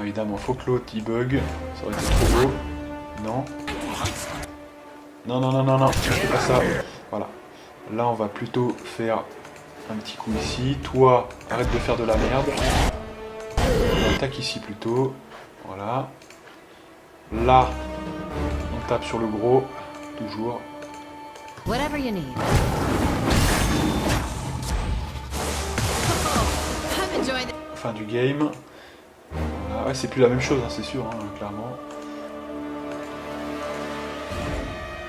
Évidemment, faut que l'autre il bug. Ça aurait été trop beau. Non. Non, non, non, non, non. C'est pas ça. Voilà. Là, on va plutôt faire un petit coup ici. Toi, arrête de faire de la merde. On attaque ici plutôt. Voilà. Là, on tape sur le gros. Toujours. Whatever you need. I'm enjoying it. Fin du game. Voilà. Ouais, c'est plus la même chose, hein, c'est sûr, hein, clairement.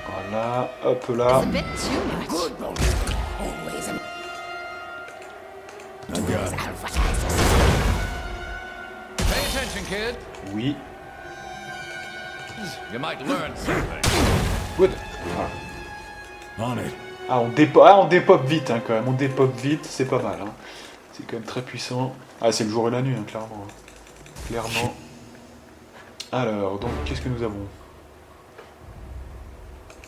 Voilà. Hop là. It's a bit too much. I got it. Pay attention, kid. Oui. You might learn something. Good. Voilà. On it. Ah, on dépop vite, hein, quand même. On dépop vite, c'est pas mal. Hein. C'est quand même très puissant. Ah, c'est le jour et la nuit, hein, clairement. Clairement. Alors, donc, qu'est-ce que nous avons?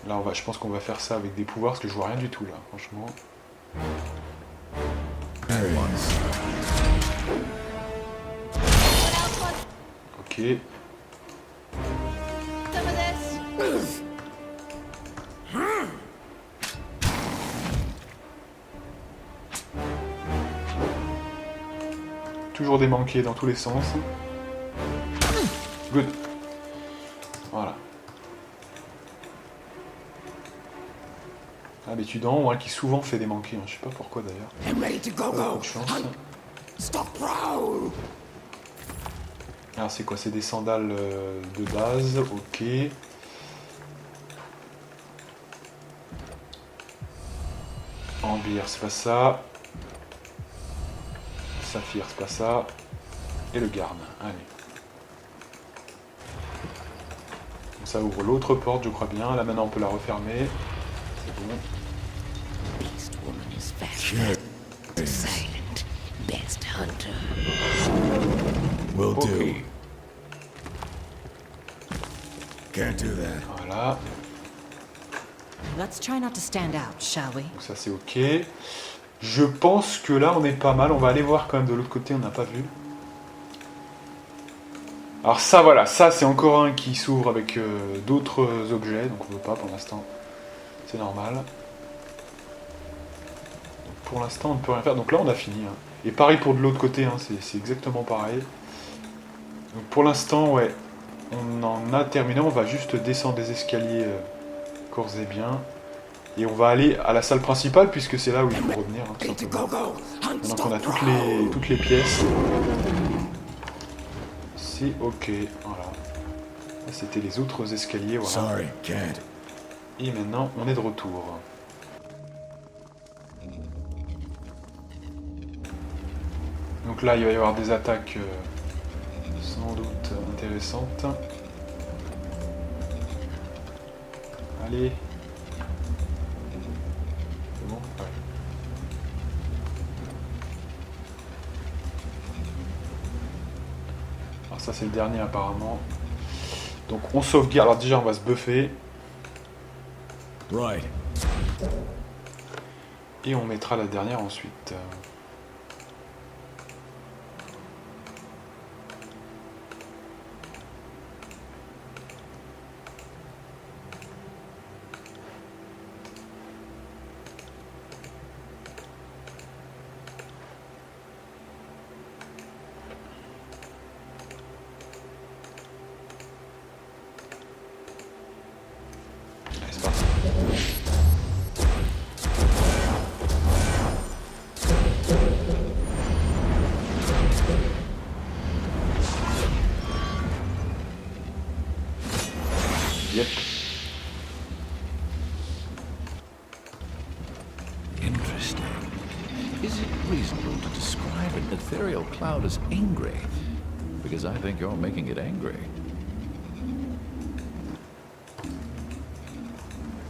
Là, je pense qu'on va faire ça avec des pouvoirs, parce que je vois rien du tout, là, franchement. There it is. Ok. Some of this. Toujours des manqués dans tous les sens. Good. Voilà. Ah, mais tu dents, moi, qui souvent fait des manqués, hein. Je sais pas pourquoi d'ailleurs. I'm ready to go, Beaucoup go. de chance. Stop, bro. Alors, c'est quoi? C'est des sandales de base, ok. Ambir, c'est pas ça. Saphir, c'est pas ça. Et le garde, allez. Donc ça ouvre l'autre porte, je crois bien. Là maintenant on peut la refermer. C'est bon. Beast woman is fast, Shit. silent, best hunter. Will Ok. do. Can't do that. Voilà. Let's try not to stand out, shall we? Donc ça c'est ok. Je pense que là on est pas mal. On va aller voir quand même de l'autre côté, on n'a pas vu. Alors ça voilà, ça c'est encore un qui s'ouvre avec d'autres objets. Donc on ne veut pas pour l'instant. C'est normal. Donc, pour l'instant on ne peut rien faire. Donc là on a fini. Hein. Et pareil pour de l'autre côté, hein, c'est exactement pareil. Donc pour l'instant ouais, on en a terminé. On va juste descendre des escaliers corps et bien. Et on va aller à la salle principale puisque c'est là où il faut revenir. Hein, tout Ready to simplement. go, go. Hunt, Maintenant stop, qu'on a bro. toutes les pièces. C'est ok, voilà. Là, c'était les autres escaliers, voilà. Sorry, can't. Et maintenant, on est de retour. Donc là, il va y avoir des attaques sans doute intéressantes. Allez. C'est bon? Ouais. Alors ça, c'est le dernier apparemment. Donc on sauvegarde. Alors déjà, on va se buffer. Right. Et on mettra la dernière ensuite. Allez, c'est parti. Yep. Interesting. Is it reasonable to describe an ethereal cloud as angry? because I think you're making it angry.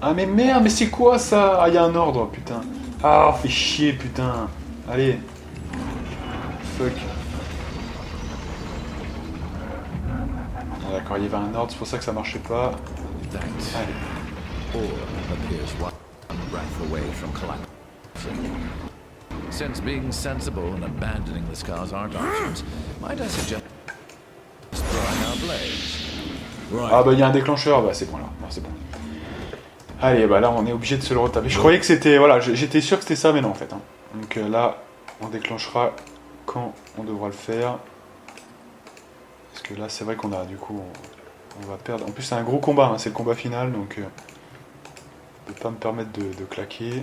Ah mais merde, mais c'est quoi ça? Ah, il y a un ordre, putain. Ah, fait chier, putain. Allez. Fuck. Ah, d'accord, il y avait un ordre, c'est pour ça que ça marchait pas. That Allez. or appears one breath away from collapsing. Since being sensible and abandoning the scars aren't options, might I suggest throwing our blades? Ah bah il y a un déclencheur, bah c'est bon là, non, c'est bon. Allez, bah là on est obligé de se le retaper. Je croyais que c'était, voilà, j'étais sûr que c'était ça, mais non en fait. Hein. Donc là, on déclenchera quand on devra le faire. Parce que là c'est vrai qu'on a, du coup, on va perdre. En plus c'est un gros combat, hein, c'est le combat final, donc je ne peux pas me permettre de claquer.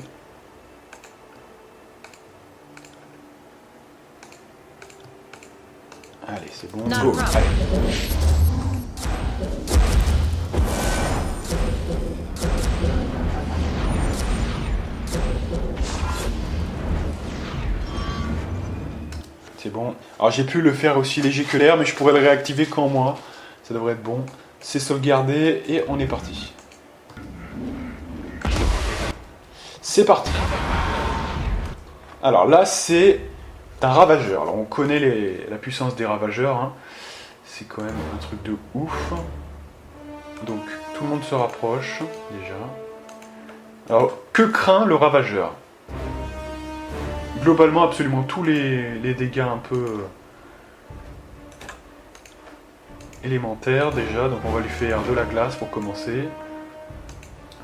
Allez, c'est bon, Not a go. problem. Allez. C'est bon. Alors j'ai pu le faire aussi léger que l'air, mais je pourrais le réactiver quand moi. Ça devrait être bon. C'est sauvegardé et on est parti. C'est parti. Alors là c'est un ravageur. Alors on connaît la puissance des ravageurs. Hein. C'est quand même un truc de ouf. Donc tout le monde se rapproche déjà. Alors que craint le ravageur? Globalement, absolument tous les dégâts un peu élémentaires déjà. Donc on va lui faire de la glace pour commencer.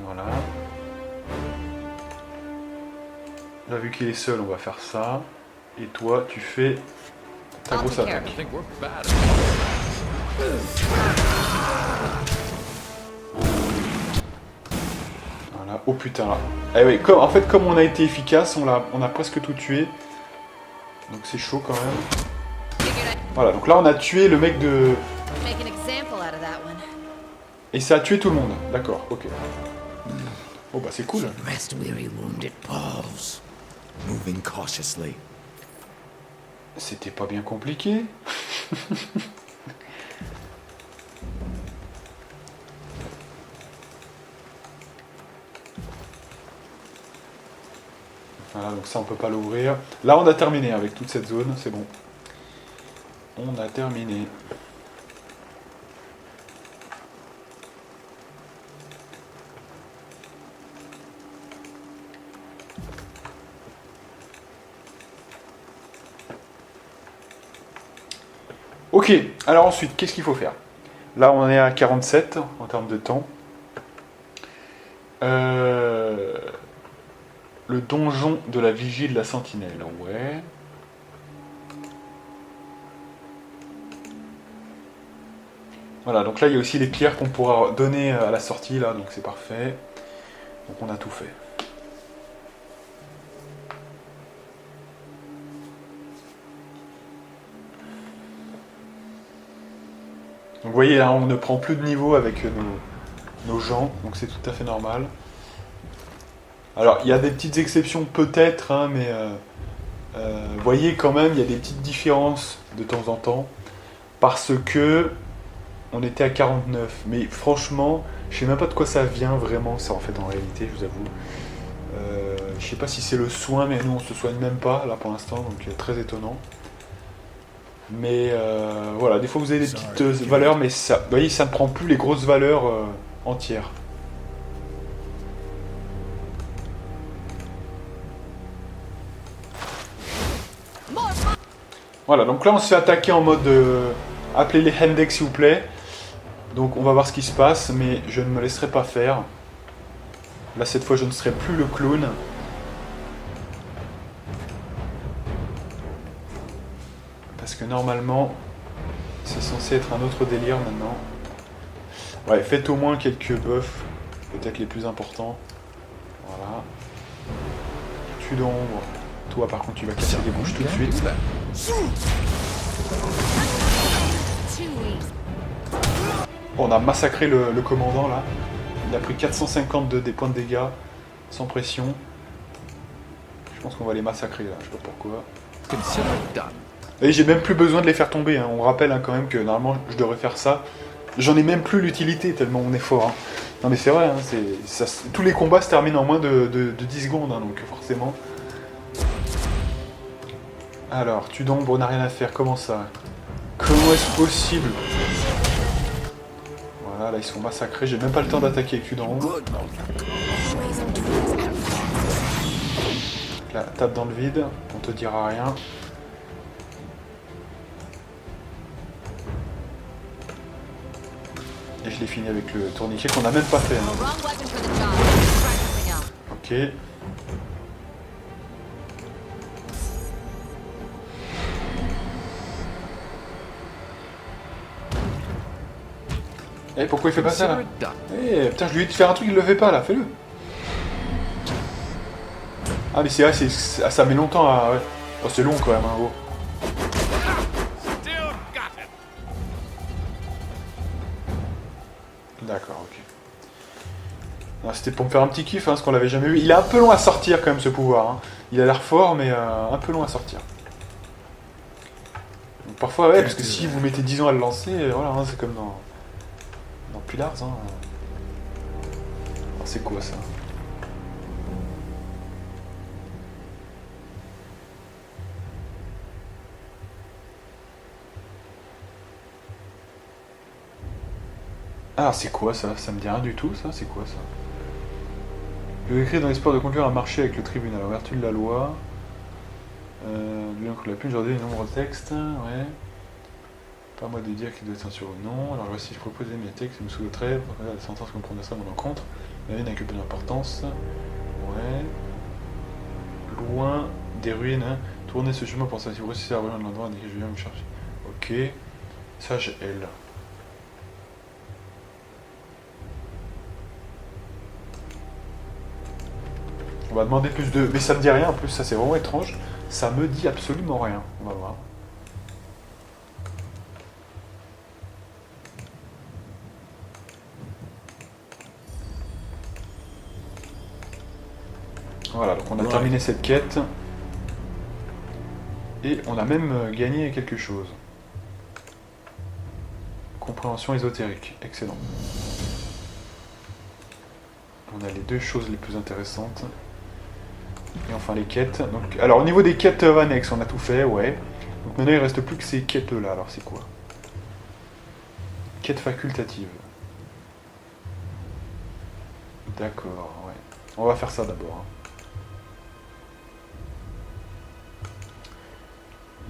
Voilà. Là, vu qu'il est seul, on va faire ça. Et toi, tu fais ta grosse attaque. I think we're bad. Voilà. Oh putain là. Eh oui, en fait, comme on a été efficace, on a presque tout tué. Donc c'est chaud quand même. Voilà, donc là on a tué le mec de... Make an example out of that one. Et ça a tué tout le monde. D'accord, ok. Oh bah c'est cool. Rest weary wounded paws. Moving cautiously. C'était pas bien compliqué. Voilà, donc ça on peut pas l'ouvrir. Là on a terminé avec toute cette zone, c'est bon. On a terminé. Ok, alors ensuite, qu'est-ce qu'il faut faire? Là on est à 47 en termes de temps. Le donjon de la vigie de la sentinelle, ouais. Voilà, donc là il y a aussi les pierres qu'on pourra donner à la sortie, là, donc c'est parfait. Donc on a tout fait. Donc vous voyez, là on ne prend plus de niveau avec nos gens, donc c'est tout à fait normal. Alors, il y a des petites exceptions peut-être, hein, mais vous voyez quand même, il y a des petites différences de temps en temps, parce que on était à 49. Mais franchement, je sais même pas de quoi ça vient vraiment, ça en fait en réalité, je vous avoue. Je sais pas si c'est le soin, mais nous on se soigne même pas là pour l'instant, donc très étonnant. Mais voilà, des fois vous avez des petites valeurs, mais ça, vous voyez, ça ne prend plus les grosses valeurs entières. Voilà, donc là on se fait attaquer en mode appelez les Hendek s'il vous plaît. Donc on va voir ce qui se passe, mais je ne me laisserai pas faire. Là cette fois je ne serai plus le clown. Parce que normalement c'est censé être un autre délire maintenant. Ouais, faites au moins quelques buffs, peut-être les plus importants. Voilà. Tue d'ombre. Toi par contre tu vas casser des bouches tout de suite. On a massacré le commandant là. Il a pris 452 des points de dégâts sans pression. Je pense qu'on va les massacrer là, je sais pas pourquoi. Consider it done. Et j'ai même plus besoin de les faire tomber, hein. On rappelle hein, quand même que normalement je devrais faire ça. J'en ai même plus l'utilité tellement on est fort. Hein. Non mais c'est vrai, hein, tous les combats se terminent en moins de 10 secondes, hein, donc forcément. Alors, tu d'ombre, on n'a rien à faire, comment ça? Comment est-ce possible? Voilà, là ils sont massacrés, j'ai même pas le temps d'attaquer avec tu d'ombre. Là, tape dans le vide, on te dira rien. Et je l'ai fini avec le tourniquet qu'on n'a même pas fait. Hein. Wrong weapon for the job. Try something else. Ok. Eh, pourquoi il fait pas ça là? Eh, putain, je lui ai dit de faire un truc, il le fait pas là, fais-le. Ah, mais c'est vrai, ça met longtemps à. Ouais. Oh, c'est long quand même, hein, gros. D'accord, ok. C'était pour me faire un petit kiff, hein, parce qu'on l'avait jamais vu. Il est un peu long à sortir quand même ce pouvoir. Hein. Il a l'air fort, mais un peu long à sortir. Donc, parfois, ouais, parce que si vous mettez 10 ans à le lancer, voilà, hein, c'est comme dans Pillars. Hein. Alors, c'est quoi ça? Ah, c'est quoi ça? Ça me dit rien du tout, ça? C'est quoi ça? Je vais écrire dans l'espoir de conclure un marché avec le tribunal. En vertu de la loi. La plume, aujourd'hui, les nombreux textes. Ouais. Pas à moi de dire qu'il doit être censure ou non. Alors voici, je propose mes textes, je me souhaiterais, la sentence qu'on prendra ça à mon encontre. La vie n'a que peu d'importance. Ouais. Loin des ruines. Hein. Tournez ce chemin pour ça. Si vous réussissez à rejoindre l'endroit, je viens me chercher. Ok. Sage L. On va demander plus de... Mais ça me dit rien en plus, ça c'est vraiment étrange. Ça me dit absolument rien. On va voir. Voilà, donc on a terminé cette quête. Et on a même gagné quelque chose. Compréhension ésotérique, excellent. On a les deux choses les plus intéressantes. Et enfin les quêtes. Donc, alors au niveau des quêtes annexes, on a tout fait, ouais. Donc maintenant il ne reste plus que ces quêtes-là. Alors c'est quoi? Quête facultative. D'accord, ouais. On va faire ça d'abord. Hein.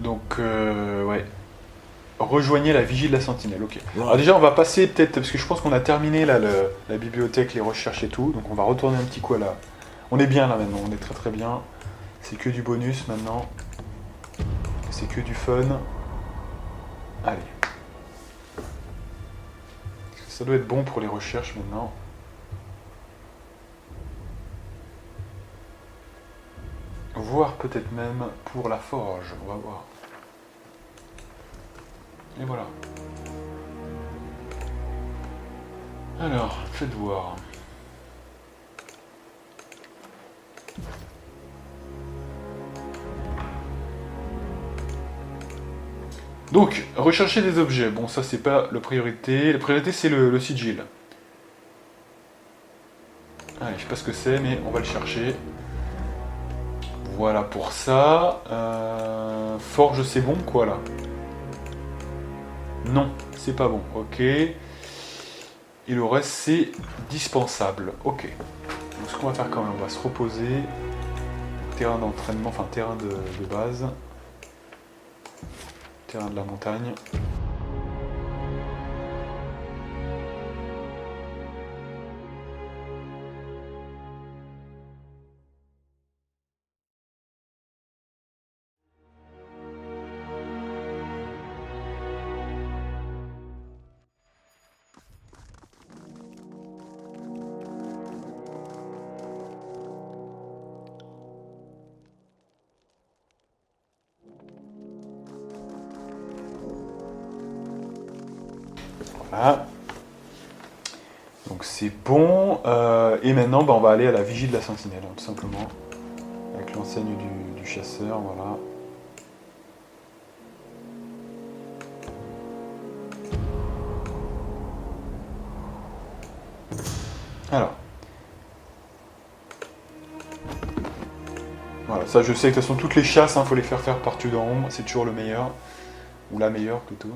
Donc, ouais. Rejoignez la vigie de la sentinelle, ok. Alors déjà, on va passer peut-être, parce que je pense qu'on a terminé là, la bibliothèque, les recherches et tout, donc on va retourner un petit coup là. On est bien là maintenant, on est très très bien. C'est que du bonus maintenant. C'est que du fun. Allez. Ça doit être bon pour les recherches maintenant. Voire peut-être même pour la forge, on va voir. Et voilà. Alors, faites voir. Donc, rechercher des objets. Bon, ça, c'est pas la priorité. La priorité, c'est le sigil. Allez, je sais pas ce que c'est, mais on va le chercher. Voilà pour ça. Forge, c'est bon, quoi, là? Non, c'est pas bon. Ok. Et le reste, c'est dispensable. Ok. Donc, ce qu'on va faire quand même, on va se reposer. Terrain d'entraînement, enfin, terrain de base. Terrain de la montagne. Voilà. Donc c'est bon. Et maintenant, bah, on va aller à la vigie de la sentinelle, hein, tout simplement. Avec l'enseigne du chasseur, voilà. Alors. Voilà, ça je sais que de toute façon toutes les chasses, faut les faire par Tudor Ombre, c'est toujours le meilleur. Ou la meilleure plutôt.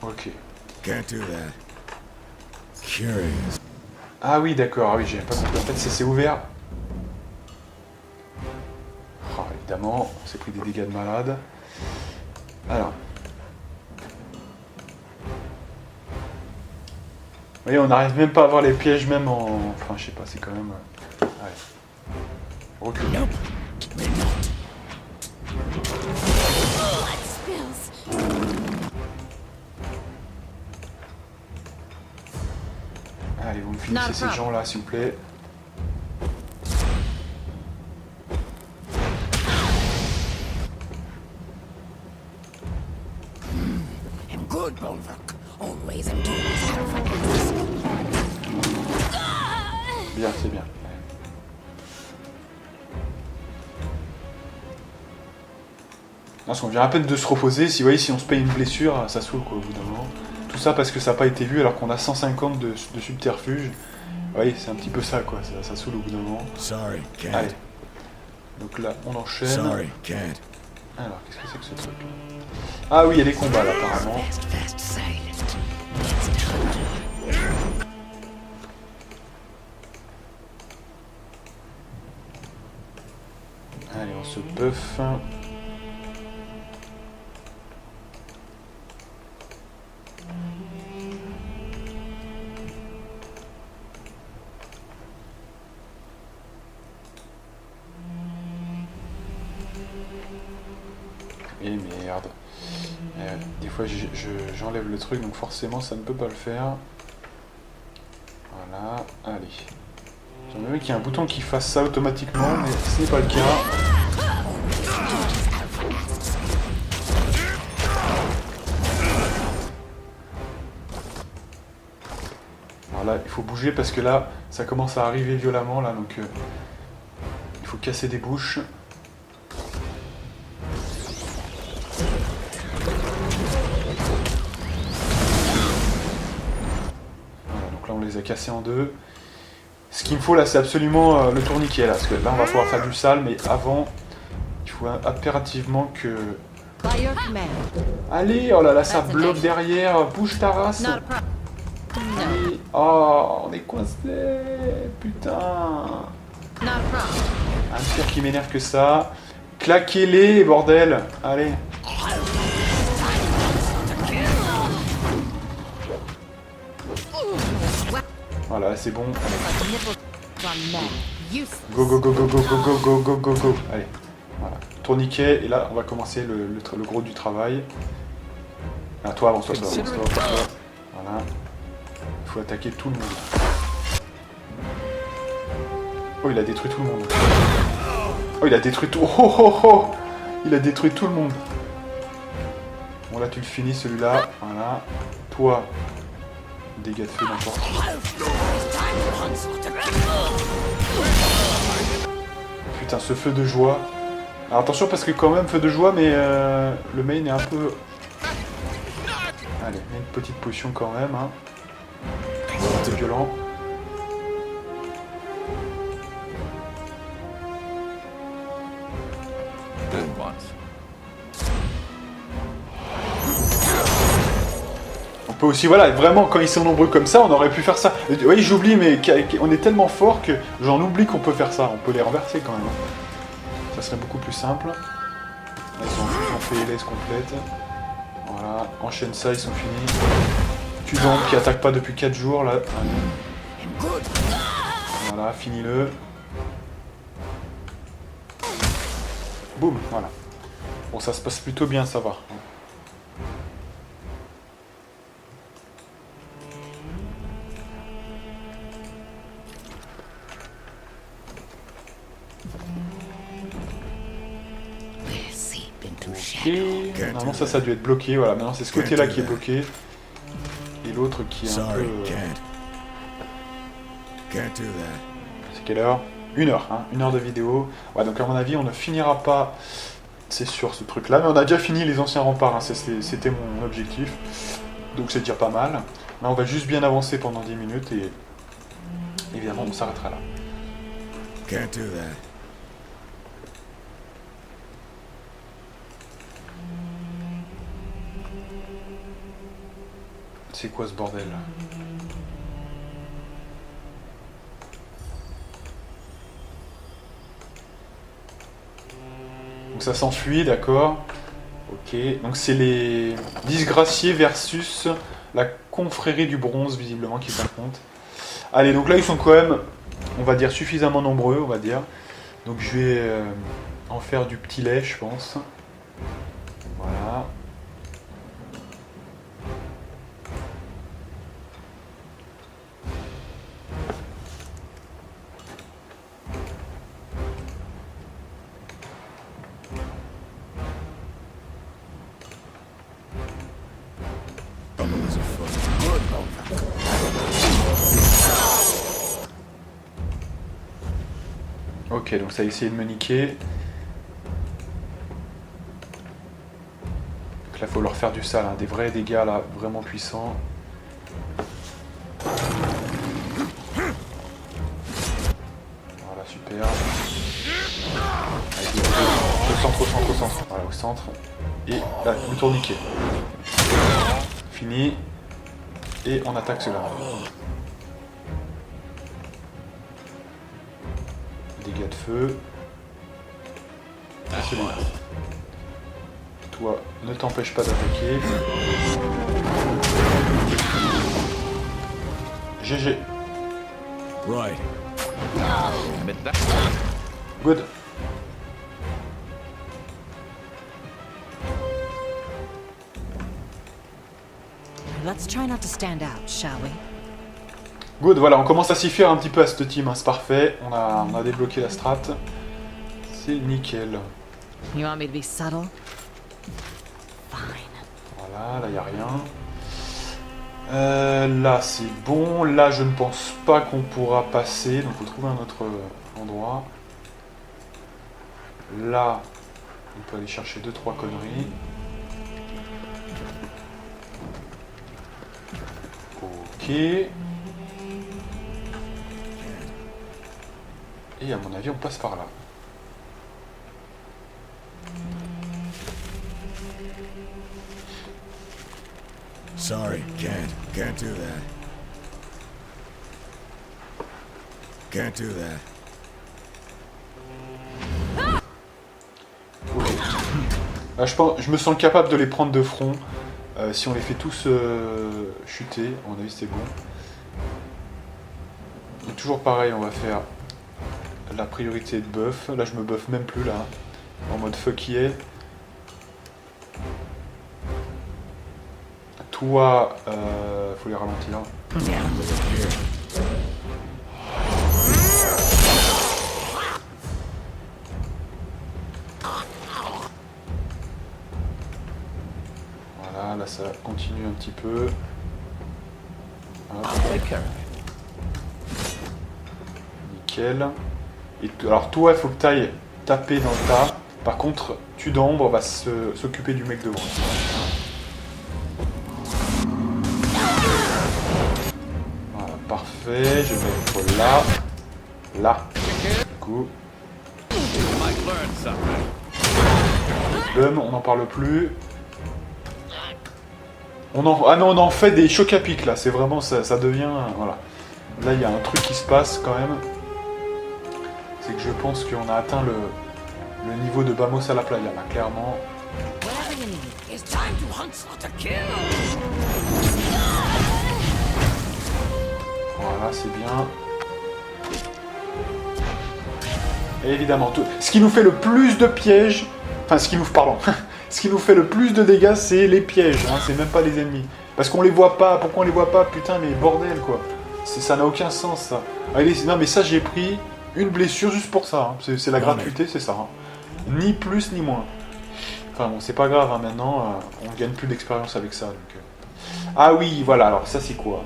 Ok. Can't do that. Curious. Ah oui, d'accord, ah oui, j'ai pas compris. En fait, c'est ouvert. Ah, évidemment, on s'est pris des dégâts de malade. Alors. Vous voyez, on n'arrive même pas à voir les pièges, même en. Enfin, je sais pas, c'est quand même. Allez. Recule. Allez, vous me finissez ces gens-là, s'il vous plaît. I'm good, Bulwark. Always and always Alpha. Bien, c'est bien. Parce qu'on vient à peine de se reposer, si vous voyez, si on se paye une blessure, ça saoule quoi au bout d'un moment. Tout ça parce que ça n'a pas été vu alors qu'on a 150 de subterfuge. Vous voyez, c'est un petit peu ça quoi, ça saoule au bout d'un moment. Sorry, can't. Allez. Donc là, on enchaîne. Sorry, can't. Alors, qu'est-ce que c'est que ce truc? Ah oui, il y a des combats là apparemment. Fast, silent. It's time. Allez, on se buff. Et merde. Des fois j'enlève le truc donc forcément ça ne peut pas le faire. Voilà, allez. J'aimerais bien qu'il y ait un bouton qui fasse ça automatiquement, mais ce n'est pas le cas. Voilà, il faut bouger parce que là, ça commence à arriver violemment là, donc il faut casser des bouches. Voilà, donc là on les a cassés en deux. Ce qu'il me faut là, c'est absolument le tourniquet là, parce que là on va pouvoir faire du sale, mais avant, il faut impérativement que... By your command. Allez, oh là là, ça bloque derrière, bouge ta race. Not a problem. No. Allez. Oh, on est coincé, putain. Not a problem. Un pire qui m'énerve que ça. Claquez-les, bordel. Allez. Voilà, c'est bon. Like nipples on men. Useless. Go, go, go, go, go, go, go, go, go, go, go. Allez. Voilà. Tourniquet, et là, on va commencer le gros du travail. Ah, toi, avance-toi, toi, avance-toi, avance-toi. Voilà. Il faut attaquer tout le monde. Oh, il a détruit tout le monde. Oh, il a détruit tout... Oh, oh, oh, oh. Il a détruit tout le monde. Bon, là, tu le finis, celui-là. Voilà. Toi, dégâts de feu, n'importe. Putain, ce feu de joie. Alors, attention, parce que quand même, feu de joie, mais le main est un peu... Allez, une petite potion quand même, hein. C'est violent. Good ones. On peut aussi, voilà, vraiment, quand ils sont nombreux comme ça, on aurait pu faire ça. Oui, j'oublie, mais on est tellement fort que j'en oublie qu'on peut faire ça. On peut les renverser quand même. Ça serait beaucoup plus simple. Là, ils ont fait LS complète. Voilà, enchaîne ça, ils sont finis. Tudor qui attaque pas depuis 4 jours, là. Allez. Voilà, finis-le. Boum, voilà. Bon, ça se passe plutôt bien, ça va. This Normalement ça a dû être bloqué, voilà, maintenant c'est ce côté-là qui est bloqué. Et l'autre qui est un peu... Sorry, can't do that. C'est quelle heure? 1 heure, hein, 1 heure de vidéo. Ouais, donc à mon avis on ne finira pas, c'est sûr, ce truc-là. Mais on a déjà fini les anciens remparts, hein, c'était mon objectif. Donc c'est déjà pas mal. Là on va juste bien avancer pendant 10 minutes et... Évidemment on s'arrêtera là. Can't do that. C'est quoi ce bordel là? Donc ça s'enfuit, d'accord. Ok, donc c'est les disgraciés versus la confrérie du bronze, visiblement, qui s'affrontent. Allez, donc là ils sont quand même, on va dire, suffisamment nombreux, on va dire. Donc je vais en faire du petit lait, je pense. Voilà. Ok, donc ça a essayé de me niquer. Donc là, faut leur faire du sale, hein, des vrais dégâts là, vraiment puissants. Voilà, super. Allez, au centre, au centre, au centre. Voilà, au centre. Et là, le tourniquet. Fini. Et on attaque cela. Dégâts de feu. Et celui-là. Toi, ne t'empêche pas d'attaquer. GG. Right. Good. Let's try not to stand out, shall we? Good, voilà, on commence à s'y faire un petit peu à cette team, hein, c'est parfait. On a débloqué la strat. C'est nickel. You want me to be subtle? Fine. Voilà, là, il n'y a rien. Là, c'est bon. Là, je ne pense pas qu'on pourra passer. Donc, il faut trouver un autre endroit. Là, on peut aller chercher 2-3 conneries. Ok. Et à mon avis, on passe par là. Sorry, can't do that. Can't do that. Ok. Là, je me sens capable de les prendre de front. Si on les fait tous chuter, à mon avis c'est bon. Et toujours pareil, on va faire la priorité de buff. Là je me buff même plus là. En mode fuck yeah. Toi, faut les ralentir. Voilà, là ça continue un petit peu. Hop. Nickel. Et alors toi, il faut que tu ailles taper dans le tas. Par contre, tu d'ombre va s'occuper du mec devant. Voilà, parfait. Je vais mettre là. Là. Du coup. On n'en parle plus. Ah non, on en fait des chocs à pic là, c'est vraiment, ça devient, voilà. Là il y a un truc qui se passe quand même. C'est que je pense qu'on a atteint le niveau de Vamos a la Playa là, clairement. It's time to hunt for the kill. Voilà, c'est bien. Et évidemment, ce qui nous fait le plus de pièges, enfin ce qui nous fait le plus de dégâts, c'est les pièges, hein, c'est même pas les ennemis. Parce qu'on les voit pas, pourquoi on les voit pas? Putain, mais bordel quoi. Ça n'a aucun sens ça. Allez, non mais ça j'ai pris une blessure juste pour ça, hein. C'est la gratuité, c'est ça. Hein. Ni plus ni moins. Enfin bon, c'est pas grave, hein, maintenant, on gagne plus d'expérience avec ça. Donc, Ah oui, voilà, alors ça c'est quoi?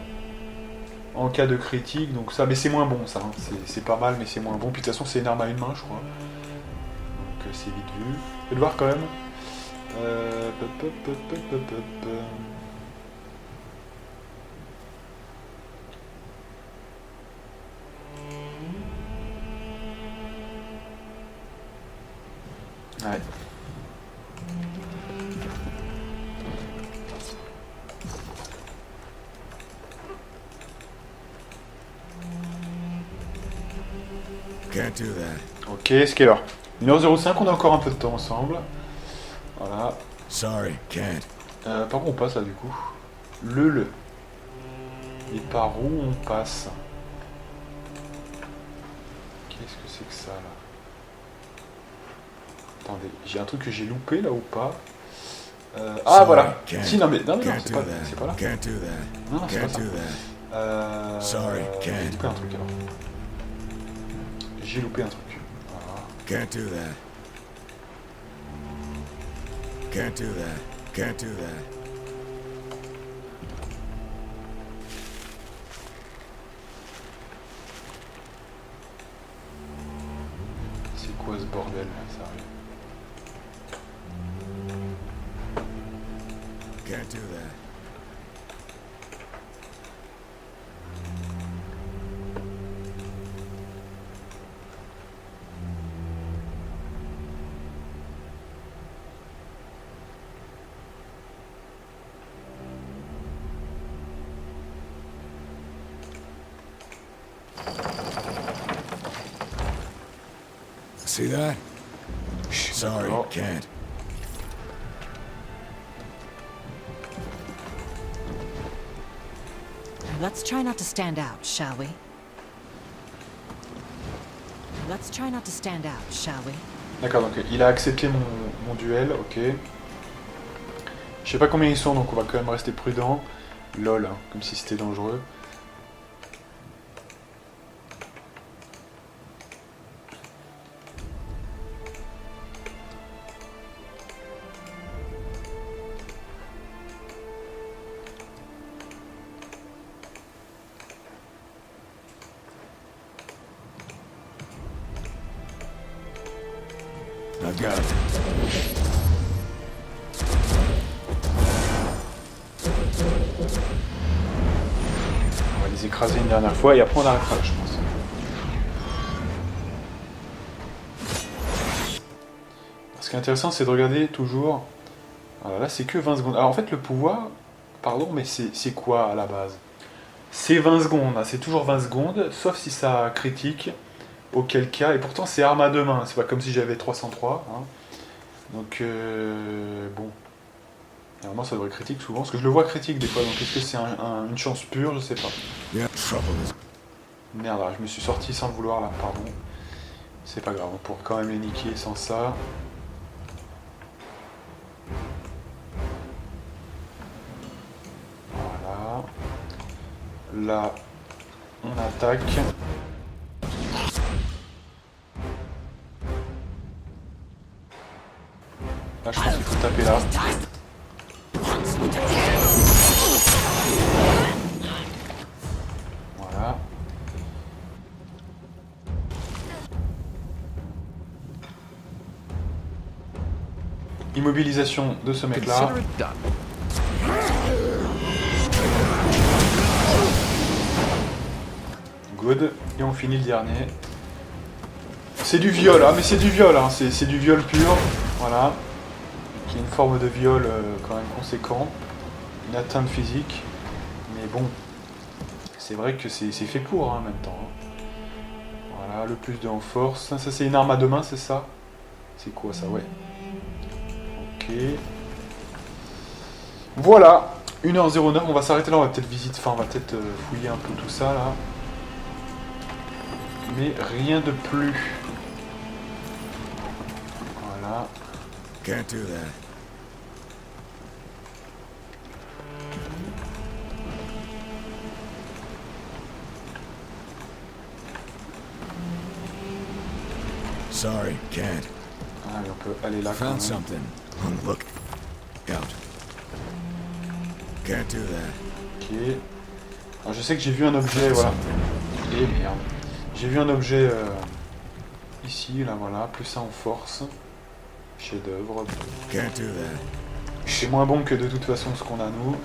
En cas de critique, donc ça, mais c'est moins bon ça, hein. C'est pas mal, mais c'est moins bon. Puis de toute façon, c'est une arme à une main, je crois. Donc c'est vite vu. Je vais le voir quand même. Pop, pop, pop, pop, pop, pop. Ouais. Can't do that. Ok, c'est quelle heure? 1h05, on a encore un peu de temps ensemble. Voilà. Sorry, can't. Par où on passe là du coup? Le. Et par où on passe? Qu'est-ce que c'est que ça là? Attendez, j'ai un truc que j'ai loupé là ou pas? Ah Sorry, voilà. can't. Si non mais non Can't c'est do pas that. là. Can't do that. Non, c'est pas Can't ça. do that. Sorry, J'ai can't. loupé un truc alors. J'ai loupé un truc. Voilà. Can't do that. Can't do that. Can't do that. C'est quoi ce bordel là, sérieux? Can't do that. See that? Sorry, D'accord. can't. Let's try not to stand out, shall we? Let's try not to stand out, shall we? D'accord, donc il a accepté mon duel, ok. Je sais pas combien ils sont, donc on va quand même rester prudent. Lol, hein, comme si c'était dangereux. I got it. On va les écraser une dernière fois et après on arrêtera là, je pense. Ce qui est intéressant, c'est de regarder toujours. Voilà, là, c'est que 20 secondes. Alors en fait, le pouvoir, pardon, mais c'est quoi à la base? C'est 20 secondes, hein, c'est toujours 20 secondes, sauf si ça critique. Auquel cas, et pourtant c'est arme à deux mains, c'est pas comme si j'avais 303. Hein. Donc, bon. Normalement ça devrait critique souvent, parce que je le vois critique des fois, donc est-ce que c'est une chance pure? Je sais pas. Yeah, trouble is. Merde, là, je me suis sorti sans le vouloir là, pardon. C'est pas grave, on pourra quand même les niquer sans ça. Voilà. Là, on attaque. Là, je pense qu'il faut taper là. Voilà. Immobilisation de ce mec-là. Consider it done. Good. Et on finit le dernier. C'est du viol, hein, mais c'est du viol, hein, c'est du viol pur. Voilà. Qui est une forme de viol quand même conséquent. Une atteinte physique. Mais bon, c'est vrai que c'est fait pour hein, en même temps. Hein. Voilà, le plus de en force. Ça c'est une arme à deux mains, c'est ça? C'est quoi ça? Ouais. Ok. Voilà. 1h09, on va s'arrêter là, on va peut-être visiter, enfin on va peut-être fouiller un peu tout ça là. Mais rien de plus. Voilà. Can't do that. Sorry, can't. Ah, mais on peut aller là quand même. Found something. On the lookout. Can't do that. Ok. Alors, je sais que j'ai vu un objet, voilà. Et merde. J'ai vu un objet ici, là, voilà. Plus ça en force. Chef-d'œuvre. Can't do that. C'est moins bon que de toute façon ce qu'on a nous.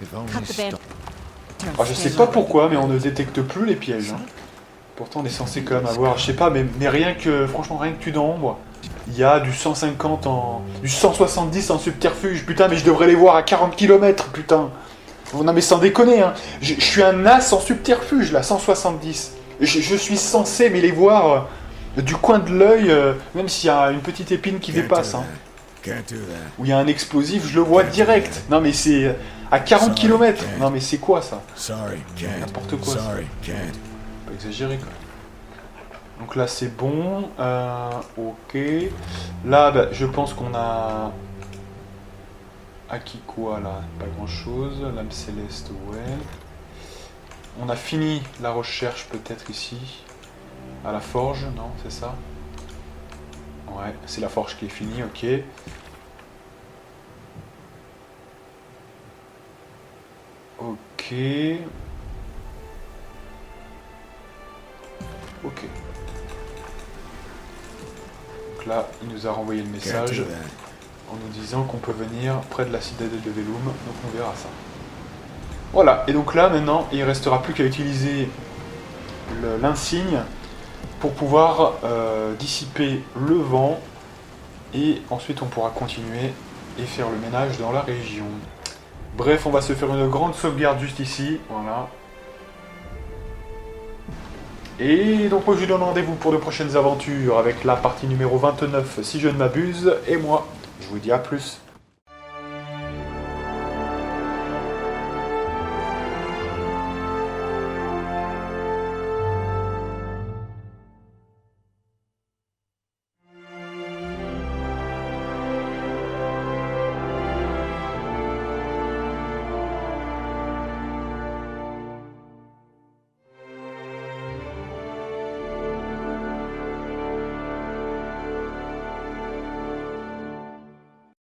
If only Cut the band. stop. Alors, je sais pas pourquoi, mais on ne détecte plus les pièges. Hein. Pourtant, on est censé quand même avoir, je sais pas, mais rien que, franchement, rien que tu d'ombre, il y a du 150 en... du 170 en subterfuge. Putain, mais je devrais les voir à 40 km, putain. Non, mais sans déconner, hein. Je suis un as en subterfuge, là, 170. Je suis censé, mais les voir du coin de l'œil, même s'il y a une petite épine qui Can't dépasse, do hein. that. Can't do that. Où il y a un explosif, je le vois direct. Non, mais c'est à 40 km. Non, mais c'est quoi, ça? Sorry, can't. N'importe quoi, ça. Sorry, can't. Pas exagéré quoi. Donc là c'est bon. Ok. Là bah, je pense qu'on a acquis quoi là? Pas grand chose. Lame céleste, ouais. On a fini la recherche peut-être ici. À la forge, non? C'est ça? Ouais, c'est la forge qui est finie, ok. Ok. Ok. Donc là, il nous a renvoyé le Can't message do that. en nous disant qu'on peut venir près de la citadelle de Velum, donc on verra ça. Voilà, et donc là, maintenant, il ne restera plus qu'à utiliser l'insigne pour pouvoir dissiper le vent, et ensuite on pourra continuer et faire le ménage dans la région. Bref, on va se faire une grande sauvegarde juste ici, voilà. Et donc moi je vous donne rendez-vous pour de prochaines aventures avec la partie numéro 29 si je ne m'abuse, et moi je vous dis à plus.